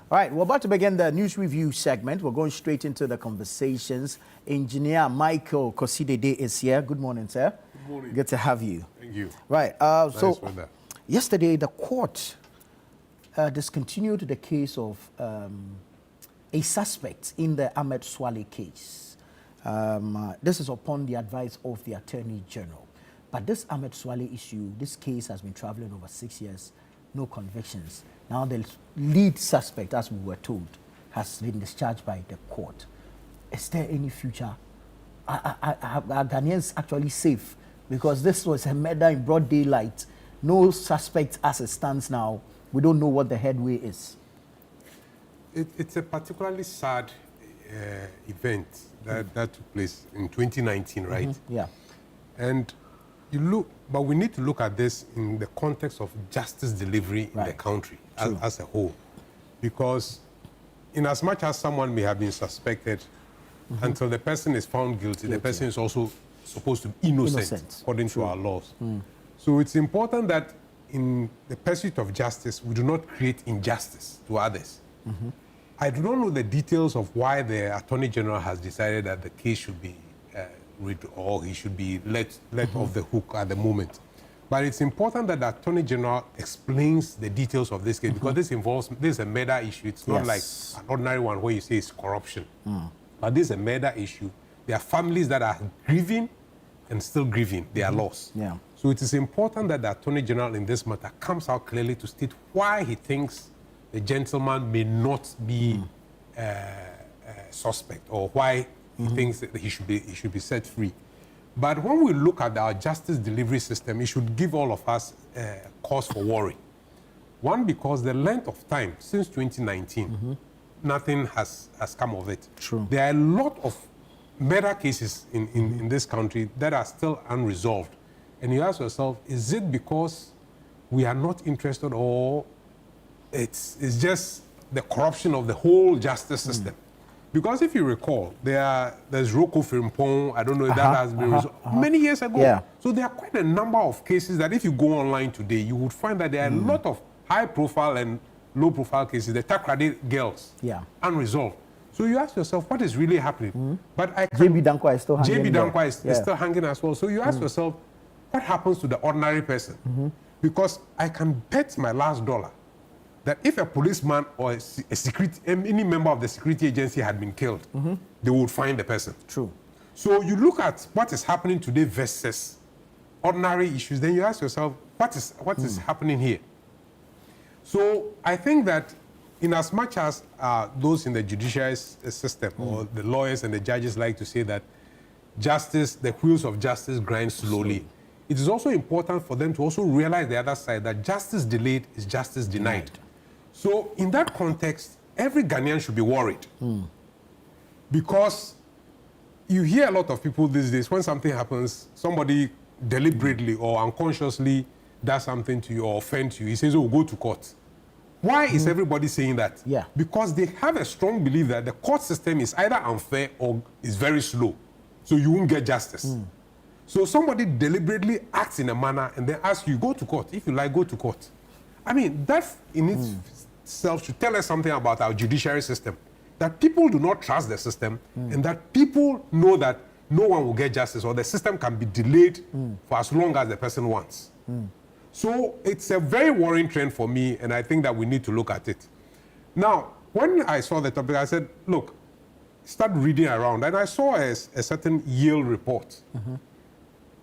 All right, we're about to begin the news review segment. We're going straight into the conversations. Engineer Michael Kosidede is here. Good morning, sir. Good morning. Good to have you. Thank you. Right. Nice Yesterday the court discontinued the case of a suspect in the Ahmed Suale case. This is upon the advice of the Attorney General. But this Ahmed Suale issue, this case has been traveling over 6 years, no convictions. Now the lead suspect, as we were told, has been discharged by the court. Is there any future? Are Ghanaians actually safe? Because this was a murder in broad daylight. No suspect as it stands now. We don't know what the headway is. It's a particularly sad event that took place in 2019, right? Yeah. And you look, but we need to look at this in the context of justice delivery in the country as a whole. Because in as much as someone may have been suspected, until the person is found guilty, the person is also supposed to be innocent. According to our laws. So it's important that in the pursuit of justice, we do not create injustice to others. I do not know the details of why the Attorney General has decided that the case should be or he should be let off the hook at the moment. But it's important that the Attorney General explains the details of this case, because this is a murder issue. It's not like an ordinary one where you say it's corruption. But this is a murder issue. There are families that are grieving and still grieving their loss. So it is important that the Attorney General in this matter comes out clearly to state why he thinks the gentleman may not be suspect, or why he thinks that he should be set free. But when we look at our justice delivery system, it should give all of us cause for worry. One, because the length of time since 2019, nothing has come of it. There are a lot of murder cases in this country that are still unresolved. And you ask yourself, is it because we are not interested, or it's just the corruption of the whole justice system? Because if you recall, there's Roko Frimpong, I don't know if that has been resolved many years ago. So there are quite a number of cases that if you go online today, you would find that there are a lot of high-profile and low-profile cases, the Takrady girls, unresolved. So you ask yourself, what is really happening? But JB Dankwa is still hanging. JB Dankwa is still hanging as well. So you ask yourself, what happens to the ordinary person? Because I can bet my last dollar that if a policeman or a security, any member of the security agency had been killed, they would find the person. So you look at what is happening today versus ordinary issues, then you ask yourself, what is happening here? So I think that in as much as those in the judiciary system, or the lawyers and the judges like to say that justice, the wheels of justice grind slowly, it is also important for them to also realize the other side, that justice delayed is justice denied. So in that context, every Ghanaian should be worried. Because you hear a lot of people these days, when something happens, somebody deliberately or unconsciously does something to you or offends you, he says, oh, go to court. Why is everybody saying that? Because they have a strong belief that the court system is either unfair or is very slow. So you won't get justice. So somebody deliberately acts in a manner and then asks you, go to court. If you like, go to court. I mean, that in itself should tell us something about our judiciary system. That people do not trust the system, and that people know that no one will get justice, or the system can be delayed for as long as the person wants. So it's a very worrying trend for me, and I think that we need to look at it. Now, when I saw the topic, I said, look, start reading around. And I saw a certain Yale report,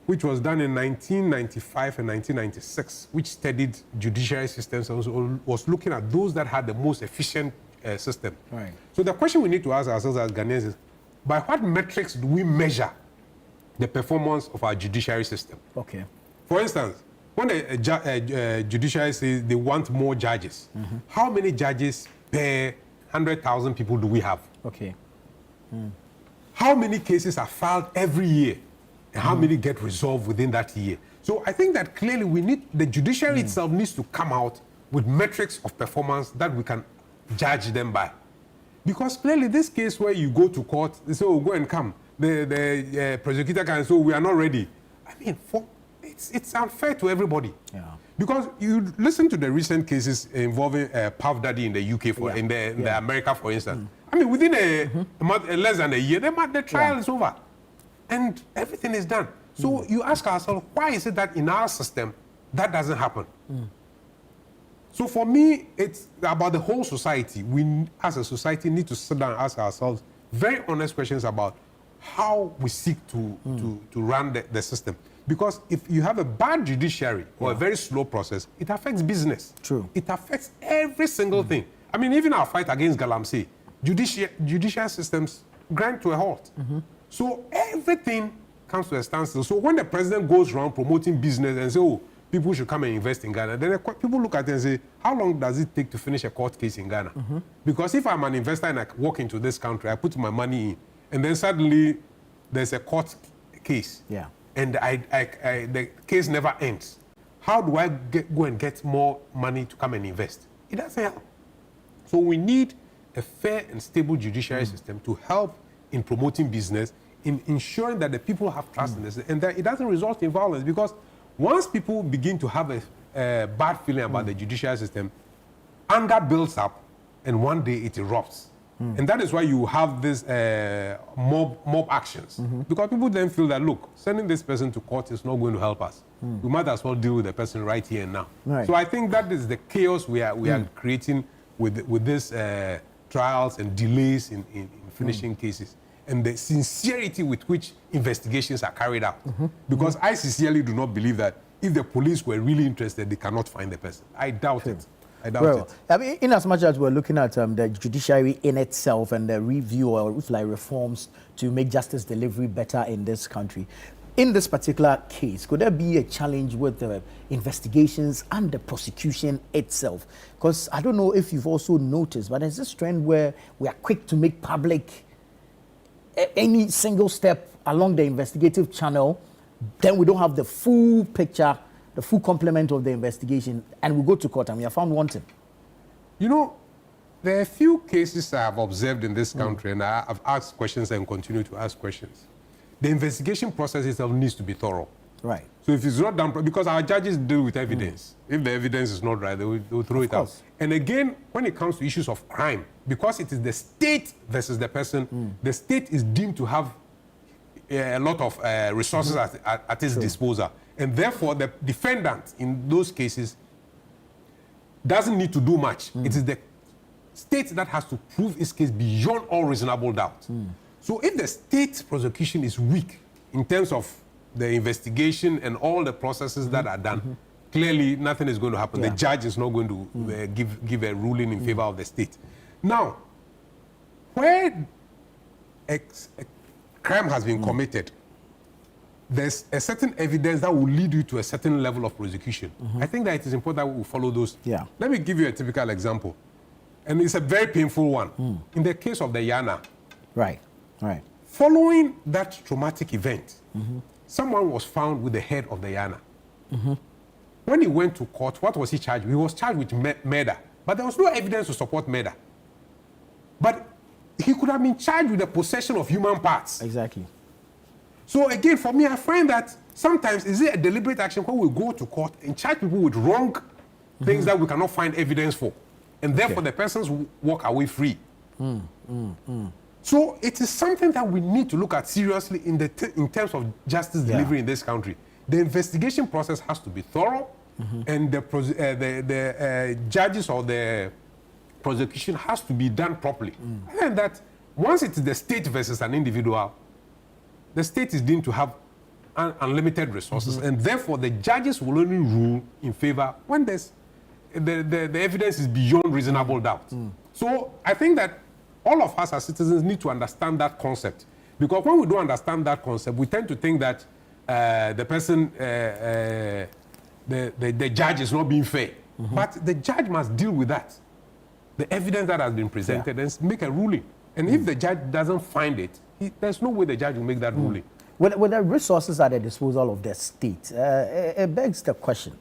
which was done in 1995 and 1996, which studied judiciary systems and was looking at those that had the most efficient system. So the question we need to ask ourselves as Ghanaians is, by what metrics do we measure the performance of our judiciary system? For instance, when a judiciary says they want more judges, how many judges per 100,000 people do we have? How many cases are filed every year? And how many get resolved within that year? So I think that clearly we need, the judiciary itself needs to come out with metrics of performance that we can judge them by. Because clearly this case where you go to court, they say, oh, go and come. The prosecutor can say, oh, we are not ready. I mean, it's unfair to everybody. Because you listen to the recent cases involving Puff Daddy in the UK, in the America, for instance. I mean, within a month, less than a year, the trial is over. And everything is done. So you ask ourselves, why is it that in our system, that doesn't happen? So for me, it's about the whole society. We, as a society, need to sit down and ask ourselves very honest questions about how we seek to run the system. Because if you have a bad judiciary or a very slow process, it affects business. True. It affects every single thing. I mean, even our fight against Galamsey, judicial systems grind to a halt. So everything comes to a standstill. So when the president goes around promoting business and say, oh, people should come and invest in Ghana, then people look at it and say, how long does it take to finish a court case in Ghana? Because if I'm an investor and I walk into this country, I put my money in, and then suddenly there's a court case, and the case never ends, how do I go and get more money to come and invest? It doesn't help. So we need a fair and stable judiciary system to help in promoting business, in ensuring that the people have trust in this, and that it doesn't result in violence. Because once people begin to have a bad feeling about the judicial system, anger builds up, and one day it erupts. And that is why you have this mob actions. Because people then feel that, look, sending this person to court is not going to help us. We might as well deal with the person right here and now. So I think that is the chaos we are creating with these trials and delays in finishing cases. And the sincerity with which investigations are carried out. Because I sincerely do not believe that if the police were really interested, they cannot find the person. I doubt it. I doubt it. I mean, in as much as we're looking at the judiciary in itself and the review or reforms to make justice delivery better in this country, in this particular case, could there be a challenge with the investigations and the prosecution itself? Because I don't know if you've also noticed, but there's this trend where we are quick to make public any single step along the investigative channel, then we don't have the full picture, the full complement of the investigation, and we go to court and we are found wanting. You know, there are a few cases I have observed in this country, and I've asked questions and continue to ask questions. The investigation process itself needs to be thorough. Right. So if it's not done, because our judges deal with evidence. If the evidence is not right, they will throw it out. And again, when it comes to issues of crime, because it is the state versus the person, the state is deemed to have a lot of resources at its disposal. And therefore, the defendant in those cases doesn't need to do much. It is the state that has to prove its case beyond all reasonable doubt. So if the state prosecution is weak in terms of the investigation and all the processes that are done, clearly nothing is going to happen. The judge is not going to give a ruling in favor of the state. Now, where a crime has been committed, there's a certain evidence that will lead you to a certain level of prosecution. I think that it is important that we follow those. Let me give you a typical example. And it's a very painful one. In the case of the Yana. Right. Following that traumatic event, someone was found with the head of the Yana. When he went to court, what was he charged with? He was charged with murder. But there was no evidence to support murder. But he could have been charged with the possession of human parts. Exactly. So again, for me, I find that sometimes is it a deliberate action when we go to court and charge people with wrong things that we cannot find evidence for. And therefore the persons walk away free. So it is something that we need to look at seriously in terms of justice delivery in this country. The investigation process has to be thorough, and the judges or the prosecution has to be done properly. And that once it is the state versus an individual, the state is deemed to have unlimited resources, and therefore the judges will only rule in favor when there's the evidence is beyond reasonable doubt. So I think that all of us as citizens need to understand that concept, because when we don't understand that concept, we tend to think that the person, the judge is not being fair. But the judge must deal with that, the evidence that has been presented, and make a ruling. And if the judge doesn't find it, there's no way the judge will make that ruling. When the resources are at the disposal of the state, it begs the question,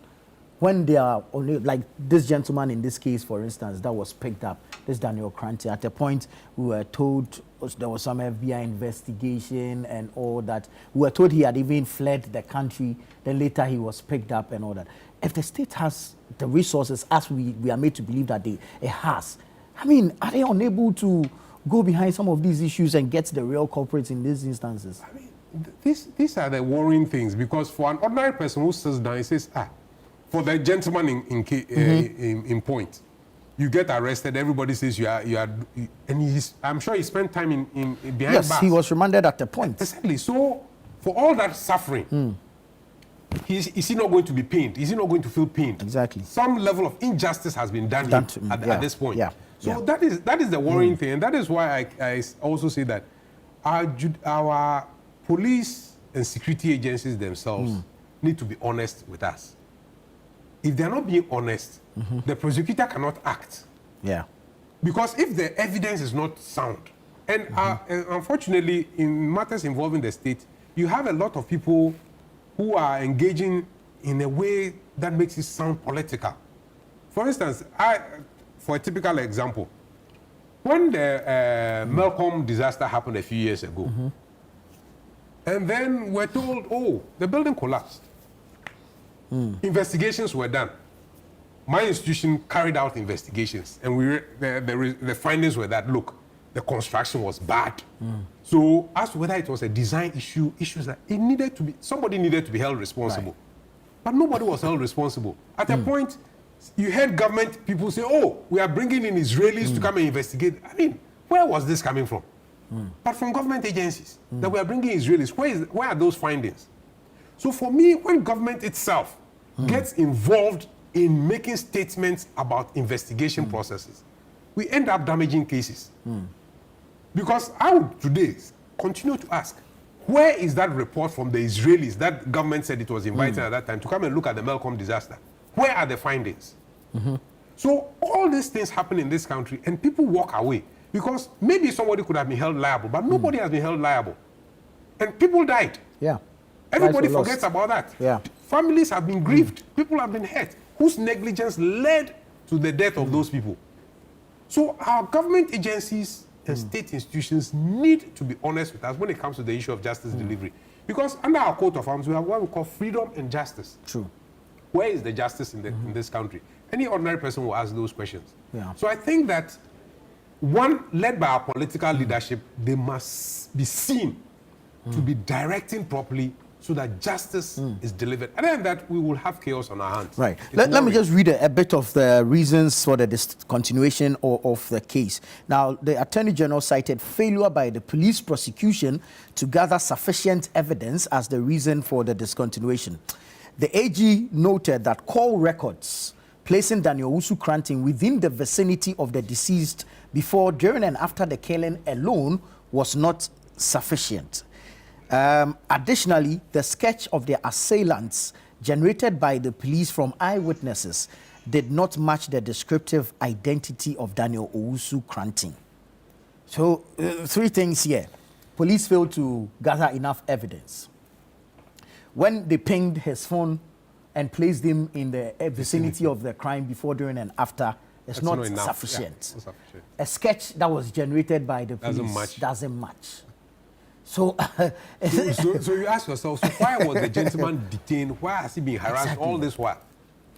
when they are only, like this gentleman in this case, for instance, that was picked up, this Daniel Kranti, at a point we were told there was some FBI investigation and all that. We were told he had even fled the country, then later he was picked up and all that. If the state has the resources, as we are made to believe that it has, I mean, are they unable to go behind some of these issues and get the real culprits in these instances? I mean, these are the worrying things, because for an ordinary person who sits down and says, for the gentleman in point, you get arrested, everybody says you are, and I'm sure he spent time in behind bars. Yes, he was remanded at the point. Exactly. So, for all that suffering, is he not going to be pained? Is he not going to feel pained? Exactly. Some level of injustice has been done at this point. Yeah. So that is the worrying thing, and that is why I also say that our police and security agencies themselves need to be honest with us. If they're not being honest, the prosecutor cannot act. Yeah. Because if the evidence is not sound, and unfortunately, in matters involving the state, you have a lot of people who are engaging in a way that makes it sound political. For instance, for a typical example, when the Malcolm disaster happened a few years ago, and then we're told, oh, the building collapsed. Investigations were done. My institution carried out investigations, and the findings were that, look, the construction was bad. So as to whether it was a design issues that it needed to be, somebody needed to be held responsible. Right. But nobody was held responsible. At a point, you heard government people say, oh, we are bringing in Israelis to come and investigate. I mean, where was this coming from? But from government agencies, that we are bringing Israelis. Where are those findings? So for me, when government itself gets involved in making statements about investigation processes, we end up damaging cases. Because I would today continue to ask, where is that report from the Israelis that government said it was invited at that time to come and look at the Malcolm disaster? Where are the findings? So all these things happen in this country and people walk away because maybe somebody could have been held liable, but nobody has been held liable. And people died. Yeah. Everybody forgets about that. Yeah. Families have been grieved. People have been hurt. Whose negligence led to the death of those people? So our government agencies and state institutions need to be honest with us when it comes to the issue of justice delivery. Because under our coat of arms, we have what we call freedom and justice. True. Where is the justice in this country? Any ordinary person will ask those questions. Yeah. So I think that, one, led by our political leadership, they must be seen to be directing properly so that justice is delivered. Other than that, we will have chaos on our hands. Right. Let me just read a bit of the reasons for the discontinuation of the case. Now, the Attorney General cited failure by the police prosecution to gather sufficient evidence as the reason for the discontinuation. The AG noted that call records placing Daniel Owusu Kranting within the vicinity of the deceased before, during, and after the killing alone was not sufficient. Additionally, the sketch of the assailants generated by the police from eyewitnesses did not match the descriptive identity of Daniel Owusu Kranting. So, three things here. Police failed to gather enough evidence. When they pinged his phone and placed him in the vicinity of the crime before, during, and after, it's not sufficient. Yeah, not sufficient. A sketch that was generated by the police doesn't match. So, so you ask yourself, so why was the gentleman detained? Why has he been harassed all this while?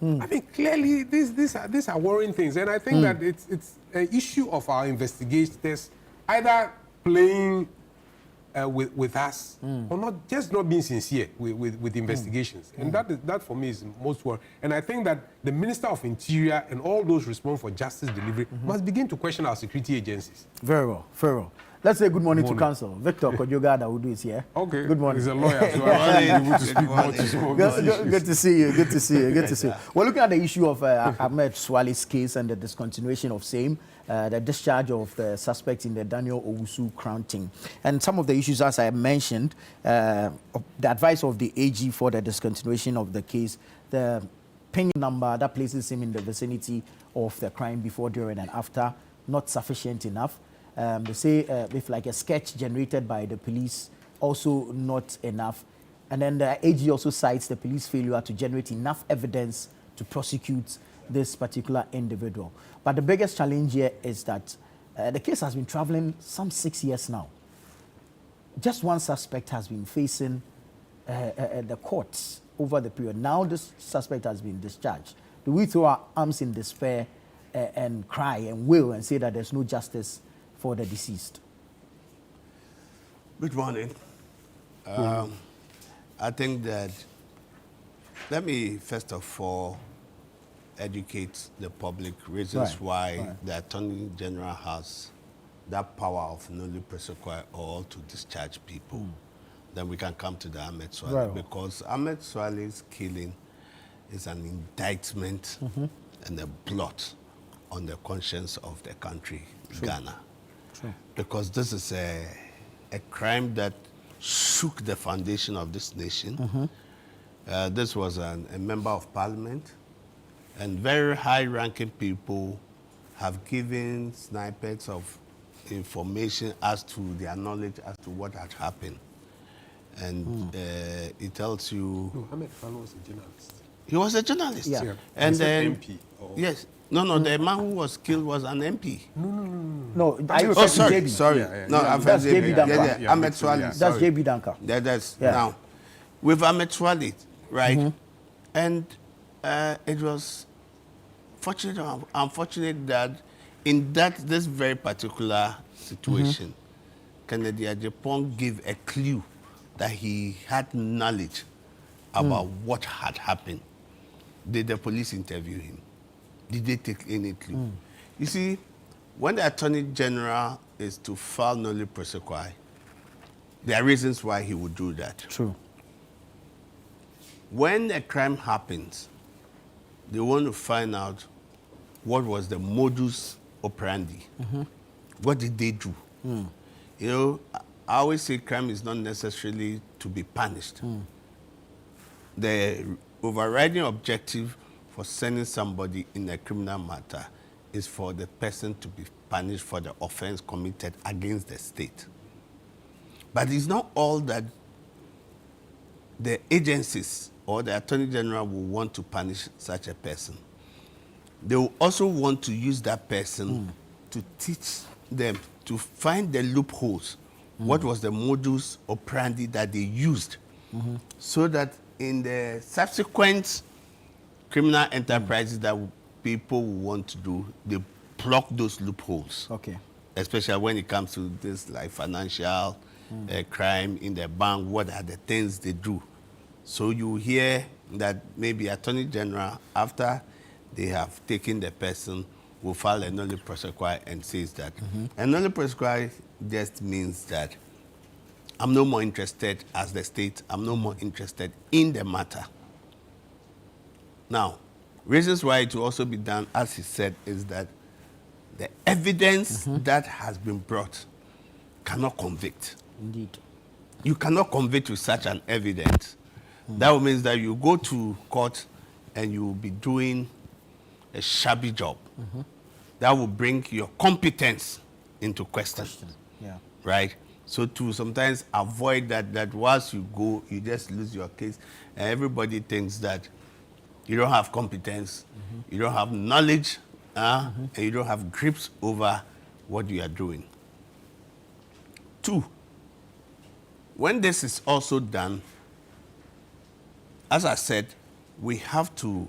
I mean, clearly, these are worrying things. And I think that it's an issue of our investigators either playing with us or not being sincere with investigations. And that for me is most worrying. And I think that the Minister of Interior and all those responsible for justice delivery must begin to question our security agencies. Very well, very well. Let's say good morning to counsel. Victor Kojoga that will do is here. Okay. Good morning. He's a lawyer, so I'm able to speak more to some of these issues. Good to see you. Good to see you. Good to see you. We're looking at the issue of Ahmed Suale's case and the discontinuation of same, the discharge of the suspect in the Daniel Owusu Kranting. And some of the issues, as I mentioned, the advice of the AG for the discontinuation of the case, the ping number that places him in the vicinity of the crime before, during, and after, not sufficient enough. They say if like a sketch generated by the police, also not enough. And then the AG also cites the police failure to generate enough evidence to prosecute this particular individual. But the biggest challenge here is that the case has been traveling some 6 years now. Just one suspect has been facing the courts over the period. Now this suspect has been discharged. Do we throw our arms in despair and cry and wail and say that there's no justice for the deceased? Good morning. I think that, let me first of all educate the public reasons why the Attorney General has that power of nulli prosequi or to discharge people. Then we can come to the Ahmed Suale, because Ahmed Suale's killing is an indictment and a blot on the conscience of the country, Ghana. Because this is a crime that shook the foundation of this nation. This was a member of parliament, and very high-ranking people have given snippets of information as to their knowledge as to what had happened. And it tells you... No, Ahmed was a journalist. He was a journalist. Yeah. And then... MP. Yes. No, the man who was killed was an MP. No, are you referring to JB? Sorry. No, I'm that's JB Danka. Yeah, Ahmed Suale. That's JB Danka. That's now. With Ahmed Suale, right? And it was fortunate or unfortunate that in this very particular situation, Kennedy Ajapong gave a clue that he had knowledge about what had happened. Did the police interview him? Did they take any clue? You see, when the Attorney General is to file nulli prosequi, there are reasons why he would do that. True. When a crime happens, they want to find out what was the modus operandi. What did they do? You know, I always say crime is not necessarily to be punished. The overriding objective for sending somebody in a criminal matter is for the person to be punished for the offense committed against the state. But it's not all that the agencies or the Attorney General will want to punish such a person. They will also want to use that person to teach them to find the loopholes. What was the modus operandi that they used, so that in the subsequent criminal enterprises that people want to do, they block those loopholes. Okay. Especially when it comes to this like financial crime in the bank, what are the things they do? So you hear that maybe Attorney General, after they have taken the person, will file a nulli prosequi and says that. A nulli prosequi just means that I'm no more interested as the state, I'm no more interested in the matter. Now, reasons why it will also be done, as he said, is that the evidence that has been brought cannot convict. Indeed. You cannot convict with such an evidence. That means that you go to court and you will be doing a shabby job. That will bring your competence into question. Yeah. Right? So to sometimes avoid that once you go, you just lose your case, and everybody thinks that you don't have competence, you don't have knowledge, and you don't have grips over what you are doing. Two, when this is also done, as I said, we have to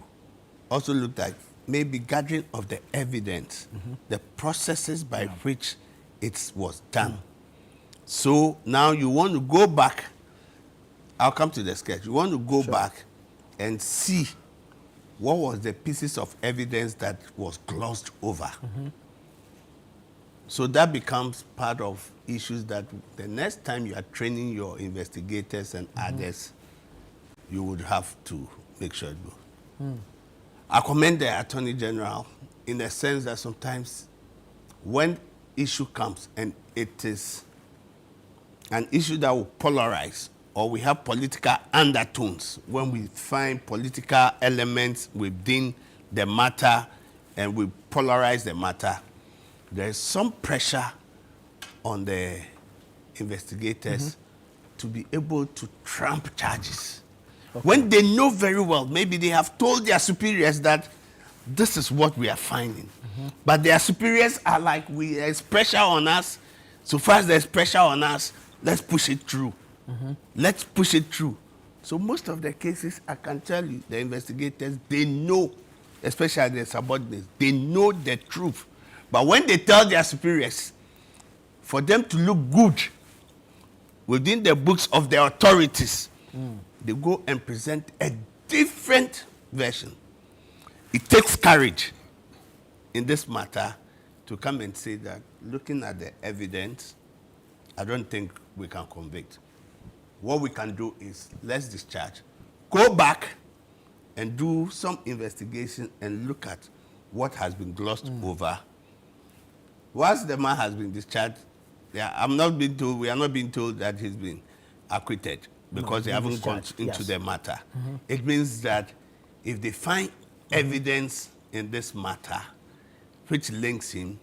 also look at maybe gathering of the evidence, the processes by which it was done. So now you want to go back, I'll come to the sketch, you want to go back and see what was the pieces of evidence that was glossed over. So that becomes part of issues that the next time you are training your investigators and others, you would have to make sure you do. I commend the Attorney General in the sense that sometimes when issue comes and it is an issue that will polarize, or we have political undertones, when we find political elements within the matter and we polarize the matter, there is some pressure on the investigators to be able to trump charges. When they know very well, maybe they have told their superiors that this is what we are finding. But their superiors are like, there's pressure on us. So far as there's pressure on us, let's push it through. Let's push it through. So most of the cases, I can tell you, the investigators, they know, especially the subordinates, they know the truth. But when they tell their superiors, for them to look good within the books of the authorities, they go and present a different version. It takes courage in this matter to come and say that, looking at the evidence, I don't think we can convict. What we can do is, let's discharge. Go back and do some investigation and look at what has been glossed over. Once the man has been discharged, we are not being told that he's been acquitted because they haven't gone into the matter. It means that if they find evidence in this matter which links him,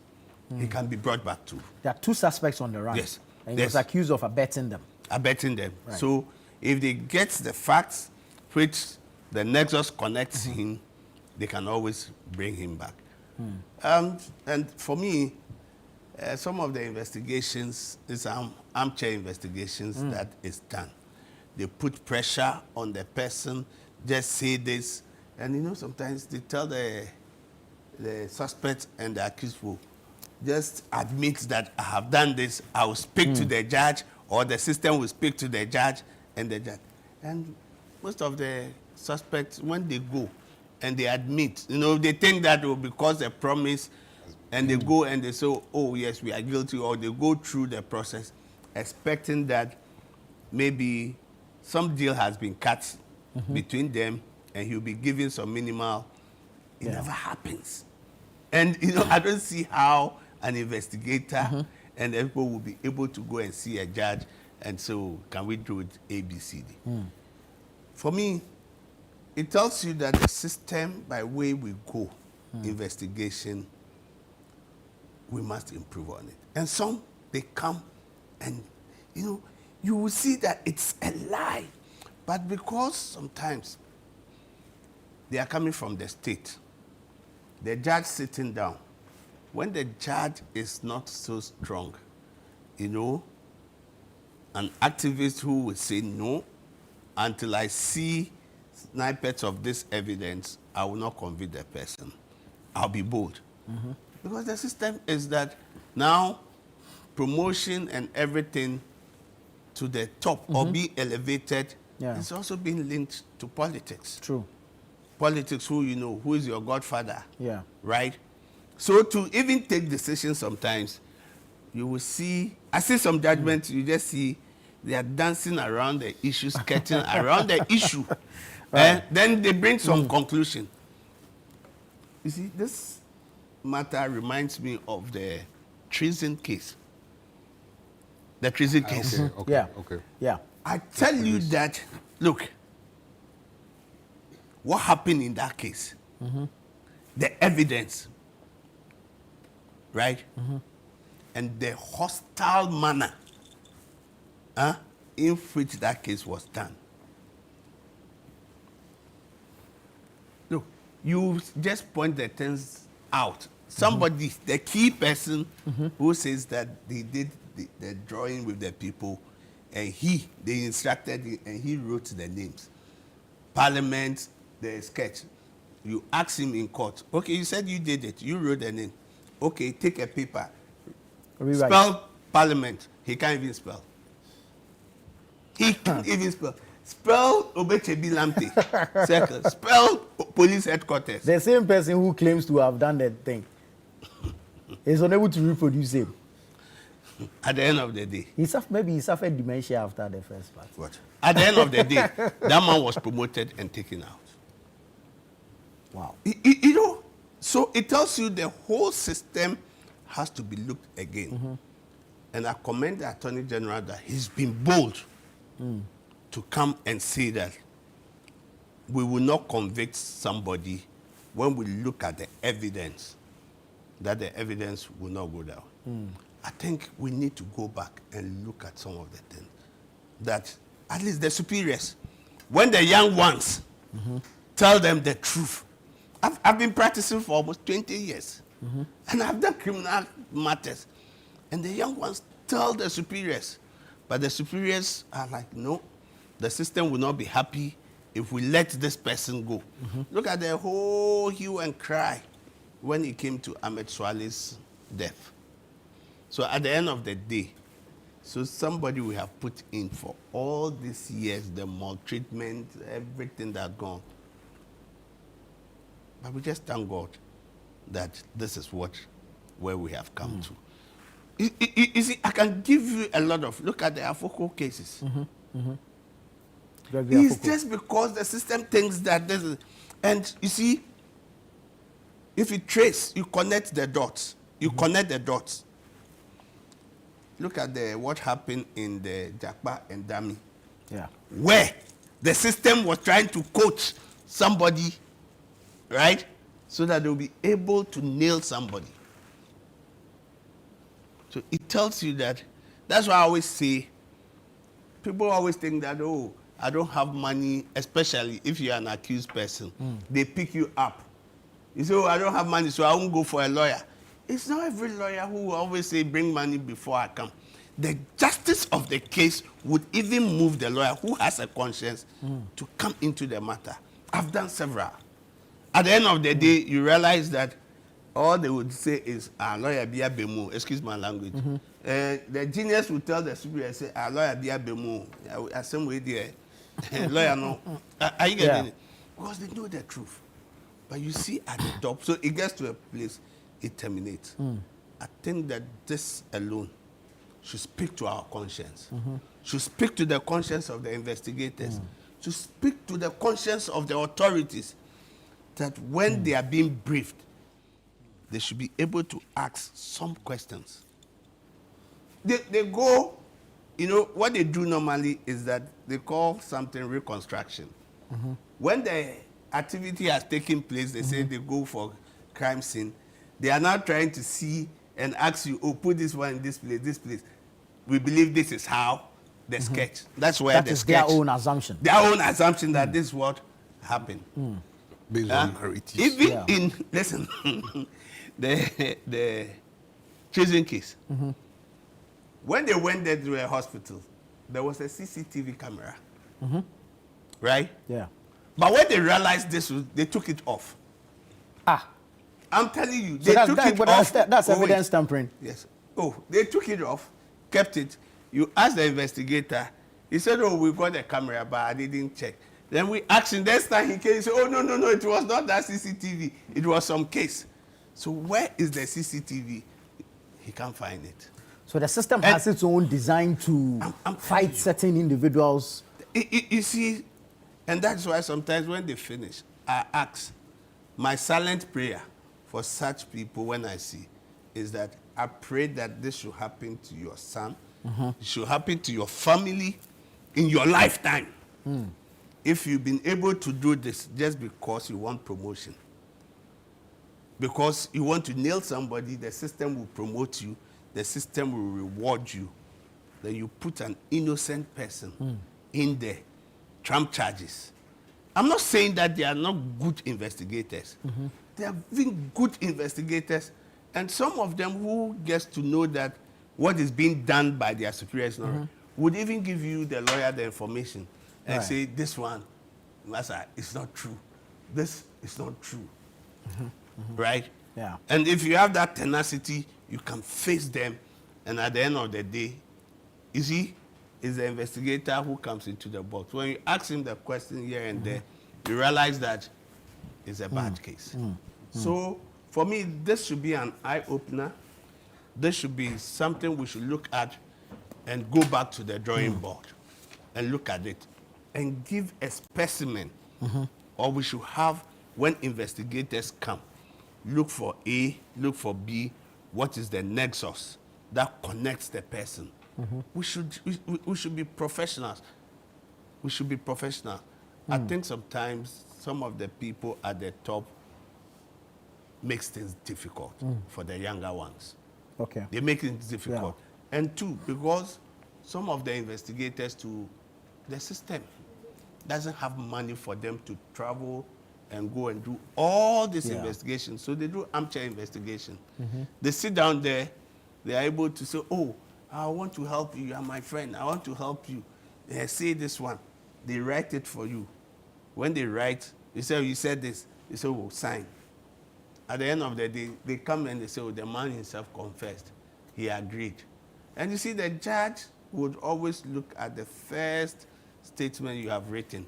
he can be brought back to. There are 2 suspects on the run. Yes. And he was accused of abetting them. Abetting them. Right. So if they get the facts which the nexus connects him, they can always bring him back. And for me, some of the investigations is armchair investigations that is done. They put pressure on the person, just say this, and sometimes they tell the suspect and the accused will just admit that I have done this, I will speak to the judge, or the system will speak to the judge and the judge. And most of the suspects, when they go and they admit, they think that it will be cause a promise, and they go and they say, oh yes, we are guilty, or they go through the process expecting that maybe some deal has been cut between them and he'll be given some minimal. It never happens. And I don't see how an investigator and people will be able to go and see a judge and so can we do it A, B, C, D. For me, it tells you that the system by way we go, investigation, we must improve on it. And some, they come and, you will see that it's a lie. But because sometimes they are coming from the state, the judge sitting down, when the judge is not so strong, an activist who would say, no, until I see snippets of this evidence, I will not convict the person. I'll be bold. Because the system is that now promotion and everything to the top or be elevated is also being linked to politics. True. Politics, who is your godfather. Yeah. Right? So to even take decisions sometimes, you will see, I see some judgments, you just see they are dancing around the issue, sketching around the issue. Then they bring some conclusion. You see, this matter reminds me of the treason case. The treason case. Okay. Yeah. I tell you that, look, what happened in that case, the evidence, right? And the hostile manner in which that case was done. Look, you just point the things out. Somebody, the key person who says that they did the drawing with the people, and they instructed him, and he wrote the names. Parliament, the sketch. You ask him in court, okay, you said you did it, you wrote the name. Okay, take a paper. Rewrite. Spell parliament. He can't even spell. He can't even spell. Spell Obechebi Lamte. Circle. Spell police headquarters. The same person who claims to have done that thing is unable to reproduce him. At the end of the day. Maybe he suffered dementia after the first part. What? At the end of the day, that man was promoted and taken out. Wow. So it tells you the whole system has to be looked again. And I commend the Attorney General that he's been bold to come and say that we will not convict somebody when we look at the evidence, that the evidence will not go down. I think we need to go back and look at some of the things that at least the superiors, when the young ones tell them the truth. I've been practicing for almost 20 years. And I've done criminal matters. And the young ones tell the superiors. But the superiors are like, no, the system will not be happy if we let this person go. Look at the whole hue and cry when it came to Ahmed Suale's death. So at the end of the day, so somebody we have put in for all these years, the maltreatment, everything that's gone. But we just thank God that this is where we have come to. You see, I can give you a lot of, look at the Afoko cases. It's just because the system thinks that this is, and you see, if you trace, you connect the dots, connect the dots. Look at what happened in the Jakpa and Dami. Yeah. Where the system was trying to coach somebody, right? So that they'll be able to nail somebody. So it tells you that's why I always say, people always think that, oh, I don't have money, especially if you're an accused person. They pick you up. You say, oh, I don't have money, so I won't go for a lawyer. It's not every lawyer who will always say, bring money before I come. The justice of the case would even move the lawyer who has a conscience to come into the matter. I've done several. At the end of the day, you realize that all they would say is, lawyer biya bemu, excuse my language. The genius would tell the superior, say, lawyer biya bemu, same way there, lawyer no. Are you getting it? Because they know the truth. But you see at the top, so it gets to a place, it terminates. I think that this alone should speak to our conscience, should speak to the conscience of the investigators, should speak to the conscience of the authorities, that when they are being briefed, they should be able to ask some questions. They go, you know, what they do normally is that they call something reconstruction. When the activity has taken place, they say they go for crime scene. They are now trying to see and ask you, oh, put this one in this place, this place. We believe this is how the sketch. That's where that the is sketch. their own assumption. Their own assumption that this is what happened. Based on narratives. Even in, listen, the chasing case, when they went there to a hospital, there was a CCTV camera, right? Yeah. But when they realized this, they took it off. I'm telling you, they took it off. That's Oh, wait. evidence tampering. Yes. Oh, they took it off, kept it. You asked the investigator. He said, oh, we got the camera, but I didn't check. Then we asked him, next time he came, he said, oh, no, it was not that CCTV. It was some case. So where is the CCTV? He can't find it. So the system has its own design to fight certain individuals. You see, and that's why sometimes when they finish, I ask, my silent prayer for such people when I see is that I pray that this should happen to your son, it should happen to your family in your lifetime. If you've been able to do this just because you want promotion, because you want to nail somebody, the system will promote you, the system will reward you. Then you put an innocent person in there, trump charges. I'm not saying that they are not good investigators. They have been good investigators, and some of them who gets to know that what is being done by their superiors would even give you, the lawyer, the information and say, this one, Master, it's not true. This is not true. Right? Yeah. And if you have that tenacity, you can face them, and at the end of the day, you see, it's the investigator who comes into the box. When you ask him the question here and there, you realize that it's a bad case. So for me, this should be an eye-opener. This should be something we should look at and go back to the drawing board and look at it and give a specimen. Or we should have, when investigators come, look for A, look for B, what is the nexus that connects the person. We should be professionals. We should be professional. I think sometimes some of the people at the top makes things difficult for the younger ones. Okay. They make it difficult. And two, because some of the investigators to the system, doesn't have money for them to travel and go and do all this investigation. So they do armchair investigation. They sit down there, they are able to say, oh, I want to help you, you are my friend, I want to help you. They say this one, they write it for you. When they write, you say, oh, you said this, you say, oh, sign. At the end of the day, they come and they say, oh, the man himself confessed, he agreed. And you see, the judge would always look at the first statement you have written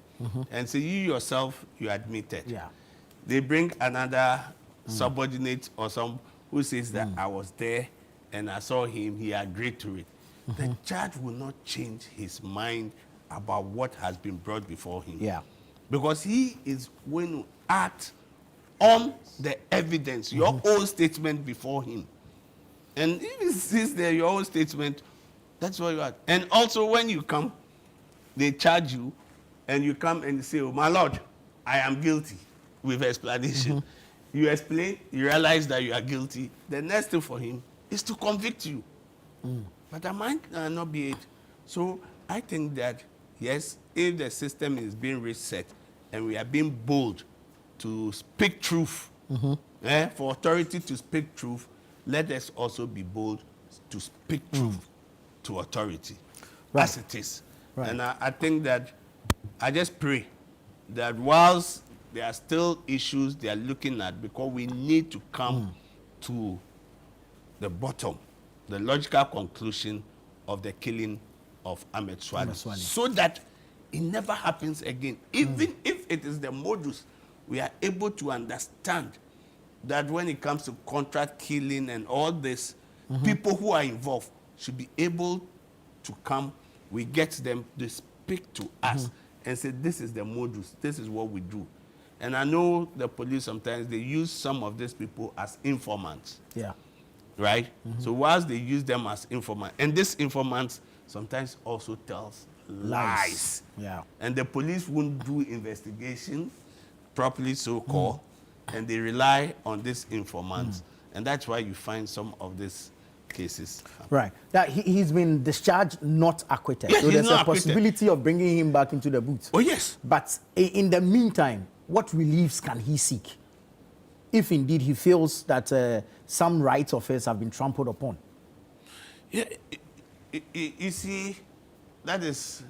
and say, you yourself, you admitted. Yeah. They bring another subordinate or some who says that I was there and I saw him, he agreed to it. The judge will not change his mind about what has been brought before him. Yeah. Because he is going to act on the evidence, your own statement before him. And if he sees there your own statement, that's what you are. And also when you come, they charge you, and you come and say, oh, my lord, I am guilty, with explanation. You explain, you realize that you are guilty. The next thing for him is to convict you. But that might not be it. So I think that, yes, if the system is being reset and we are being bold to speak truth, for authority to speak truth, let us also be bold to speak truth to authority, as it is. Right. And I think that I just pray that whilst there are still issues they are looking at, because we need to come to the bottom, the logical conclusion of the killing of Ahmed Suale, so that it never happens again. Even if it is the modus, we are able to understand that when it comes to contract killing and all this, people who are involved should be able to come. We get them to speak to us and say, this is the modus, this is what we do. And I know the police sometimes, they use some of these people as informants. Yeah. Right? So whilst they use them as informants, and these informants sometimes also tells lies. Yeah. And the police won't do investigation properly, so-called, and they rely on these informants. And that's why you find some of these cases. Right. That he's been discharged, not acquitted. Yes, so there's a not acquitted. possibility of bringing him back into the booth. Oh, yes. But in the meantime, what reliefs can he seek if indeed he feels that some rights of his have been trampled upon? Yeah, you see, that is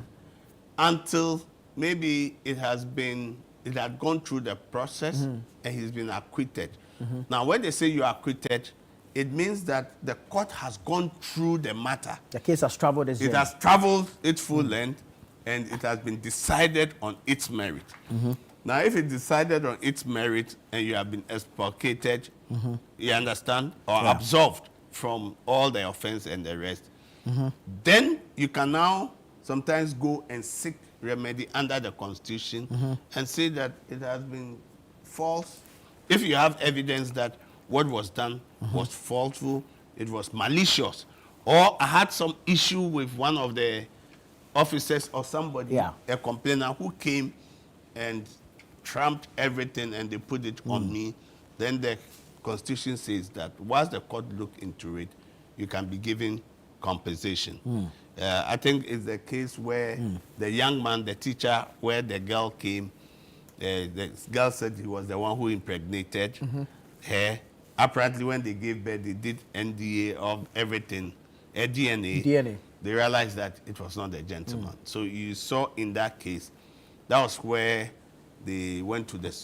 until maybe it had gone through the process and he's been acquitted. Now, when they say you are acquitted, it means that the court has gone through the matter. The case has traveled its It journey. has traveled its full length, and it has been decided on its merit. Now, if it's decided on its merit and you have been expurgated, you understand, or absolved from all the offense and the rest, then you can now sometimes go and seek remedy under the Constitution and say that it has been false. If you have evidence that what was done was falseful, it was malicious, or I had some issue with one of the officers or somebody, a complainer who came and trumped everything and they put it on me, then the Constitution says that once the court look into it, you can be given compensation. I think it's the case where the young man, the teacher, where the girl came, the girl said he was the one who impregnated her. Apparently, when they gave birth, they did NDA of everything, a DNA. They realized that it was not the gentleman. So you saw in that case, that was where they went to the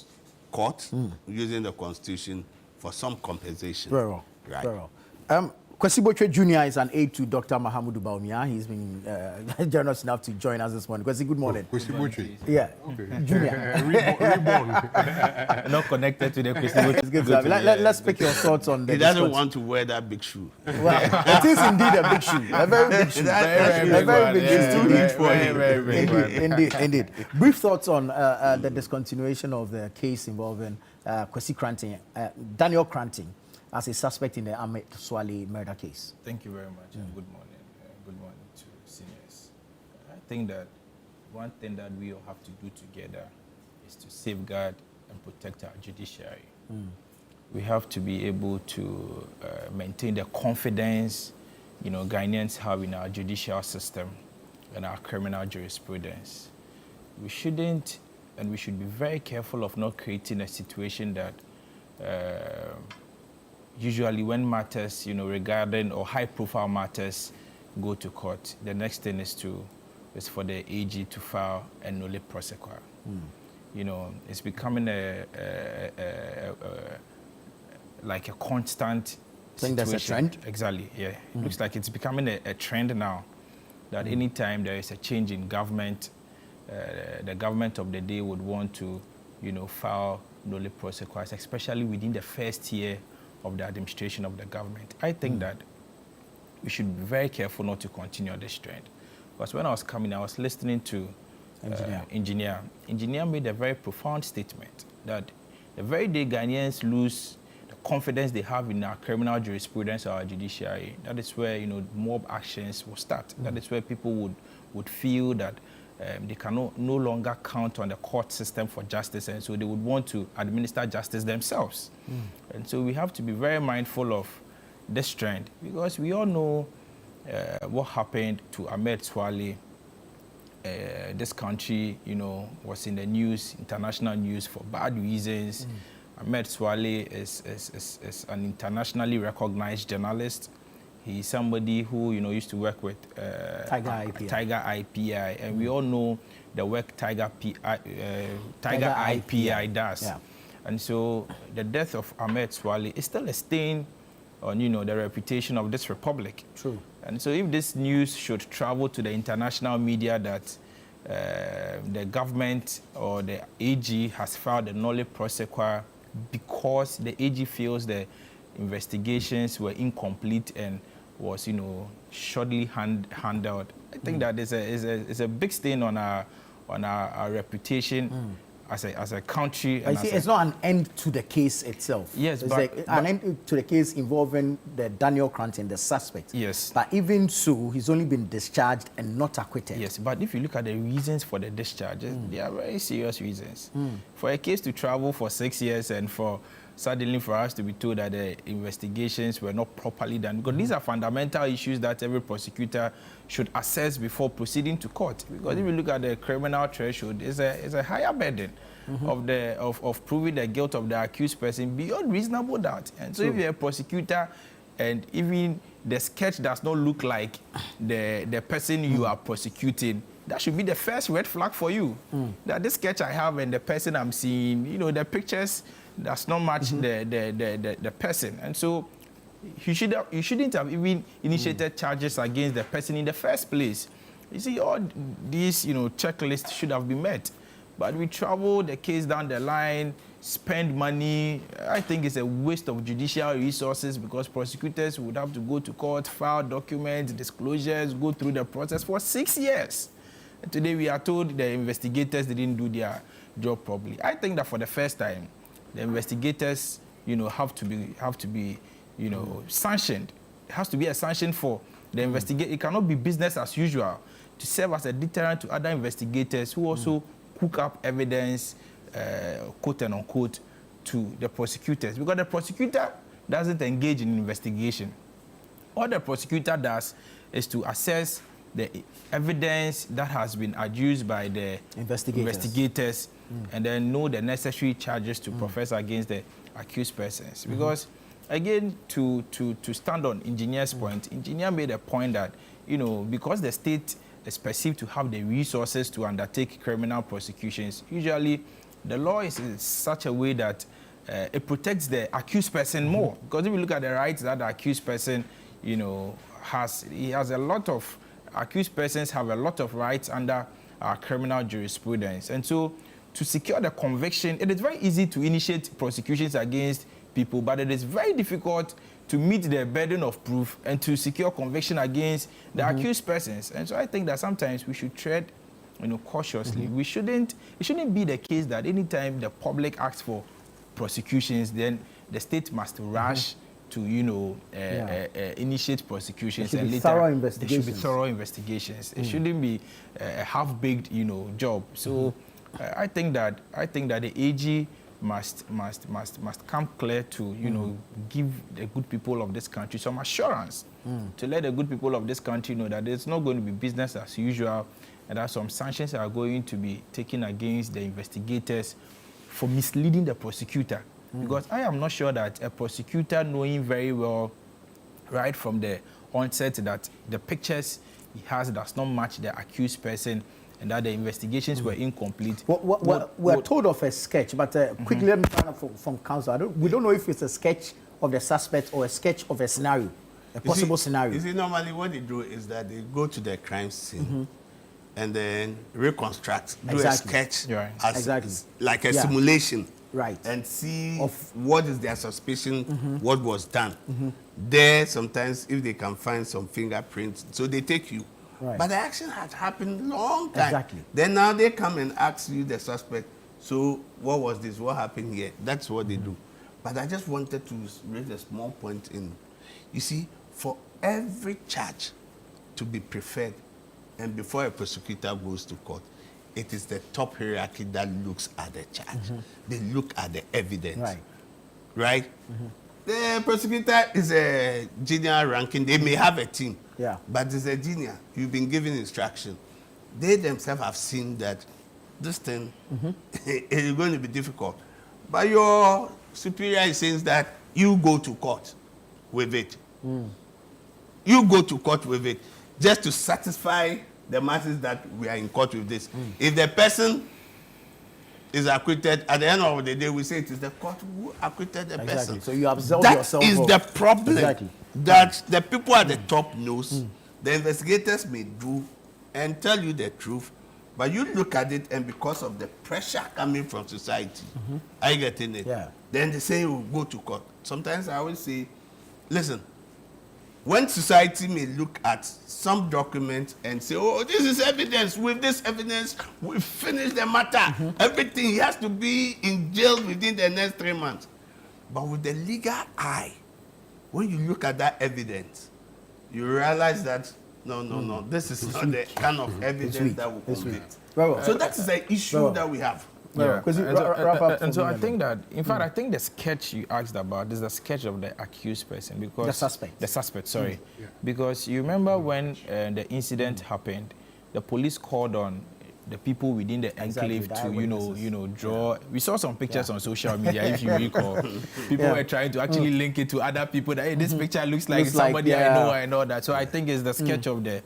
court using the Constitution for some compensation. Very well. Right. Very well. Kwesi Botwe Jr. is an aide to Dr. Mahamudu Bawumia. He's been generous enough to join us this morning. Kwesi, good morning. Kwesi Botwe. Yeah. Okay. Junior. Reborn. Not connected to the Kwesi Botwe. It's good to have you. Let's pick your thoughts on the He doesn't want to wear that big shoe. Well, it is indeed a big shoe. A very big shoe. A very big shoe. It's too huge for him. Indeed. Brief thoughts on the discontinuation of the case involving Kwesi Cranting, Daniel Cranting, as a suspect in the Ahmed Suale murder case. Thank you very much, and good morning. Good morning to seniors. I think that one thing that we all have to do together is to safeguard and protect our judiciary. We have to be able to maintain the confidence, Ghanaians have in our judicial system and our criminal jurisprudence. we shouldn't, and we should be very careful of not creating a situation that usually when matters, regarding or high-profile matters go to court, the next thing is for the AG to file a nolle prosequi. It's becoming like a constant situation. That's a trend? Exactly, yeah. It looks like it's becoming a trend now that anytime there is a change in government, the government of the day would want to, file nolle prosequi, especially within the first year of the administration of the government. I think that we should be very careful not to continue this trend. Because when I was coming, I was listening to Engineer. Engineer made a very profound statement that the very day Ghanaians lose the confidence they have in our criminal jurisprudence or our judiciary, that is where mob actions will start. That is where people would feel that they can no longer count on the court system for justice, and so they would want to administer justice themselves. And so we have to be very mindful of this trend, because we all know what happened to Ahmed Suale. This country, was in the news, international news, for bad reasons. Ahmed Suale is an internationally recognized journalist. He's somebody who, used to work with Tiger IPI, and we all know the work Tiger IPI does. Yeah. And so the death of Ahmed Suale is still a stain on, the reputation of this republic. True. And so if this news should travel to the international media that the government or the AG has filed a nolle prosequi because the AG feels the investigations were incomplete and was, shortly handled, I think that is a big stain on our reputation as a country. I see, it's not an end to the case itself. Yes, it's but an end to the case involving the Daniel Cranton, the suspect. Yes. But even so, he's only been discharged and not acquitted. Yes, but if you look at the reasons for the discharges, they are very serious reasons. For a case to travel for 6 years and suddenly for us to be told that the investigations were not properly done, because these are fundamental issues that every prosecutor should assess before proceeding to court. Because if you look at the criminal threshold, it's a higher burden of proving the guilt of the accused person beyond reasonable doubt. And so if you're a prosecutor and even the sketch does not look like the person you are prosecuting, that should be the first red flag for you. That this sketch I have and the person I'm seeing, the pictures does not match the person. And so you shouldn't have even initiated charges against the person in the first place. You see, all these checklists should have been met. But we travel the case down the line, spend money. I think it's a waste of judicial resources, because prosecutors would have to go to court, file documents, disclosures, go through the process for 6 years. And today we are told the investigators didn't do their job properly. I think that for the first time, the investigators, have to be, sanctioned. It has to be a sanction for the investigator. It cannot be business as usual to serve as a deterrent to other investigators who also cook up evidence, quote and unquote, to the prosecutors. Because the prosecutor doesn't engage in investigation. All the prosecutor does is to assess the evidence that has been adduced by the investigators and then know the necessary charges to profess against the accused persons. Because, again, to stand on Engineer's point, Engineer made a point that, because the state is perceived to have the resources to undertake criminal prosecutions, usually the law is in such a way that it protects the accused person more. Because if you look at the rights that the accused person, accused persons have a lot of rights under our criminal jurisprudence. And so to secure the conviction, it is very easy to initiate prosecutions against people, but it is very difficult to meet the burden of proof and to secure conviction against the accused persons. And so I think that sometimes we should tread cautiously. It shouldn't be the case that anytime the public asks for prosecutions, then the state must rush to initiate prosecutions, and later there should be thorough investigations. It shouldn't be a half-baked job. So I think that the AG must come clear to, you know, give the good people of this country some assurance, to let the good people of this country know that it's not going to be business as usual, and that some sanctions are going to be taken against the investigators for misleading the prosecutor. Because I am not sure that a prosecutor, knowing very well right from the onset that the pictures he has does not match the accused person, and that the investigations were incomplete. We're told of a sketch, but quickly let me find out from counsel. We don't know if it's a sketch of the suspect or a sketch of a scenario, a possible scenario. You see, normally what they do is that they go to the crime scene and then reconstruct, do a sketch as like a simulation. Right. And see what is their suspicion, what was done. There, sometimes, if they can find some fingerprints, so they take you. Right. But the action had happened long time. Exactly. Then now they come and ask you, the suspect, so what was this? What happened here? That's what they do. But I just wanted to raise a small point in. You see, for every charge to be preferred, and before a prosecutor goes to court, it is the top hierarchy that looks at the charge. They look at the evidence. Right? The prosecutor is a junior ranking. They may have a team. Yeah. But it's a junior. You've been given instruction. They themselves have seen that this thing is going to be difficult. But your superior is saying that you go to court with it. You go to court with it just to satisfy the masses that we are in court with this. If the person is acquitted, at the end of the day, we say it is the court who acquitted the person. So you absolve yourself. That is the problem that the people at the top knows. The investigators may do and tell you the truth, but you look at it, and because of the pressure coming from society, are you getting it? Yeah. Then they say you go to court. Sometimes I always say, listen, when society may look at some document and say, oh, this is evidence, with this evidence, we finish the matter. Everything, he has to be in jail within the next 3 months. But with the legal eye, when you look at that evidence, you realize that, no, this is not the kind of evidence that will convict. So that is the issue that we have. And so I think that, in fact, I think the sketch you asked about is the sketch of the accused person, because the suspect, sorry, because you remember when the incident happened, the police called on the people within the enclave to, you know, draw. We saw some pictures on social media, if you recall. People were trying to actually link it to other people that, hey, this picture looks like somebody I know that. So I think it's the sketch of the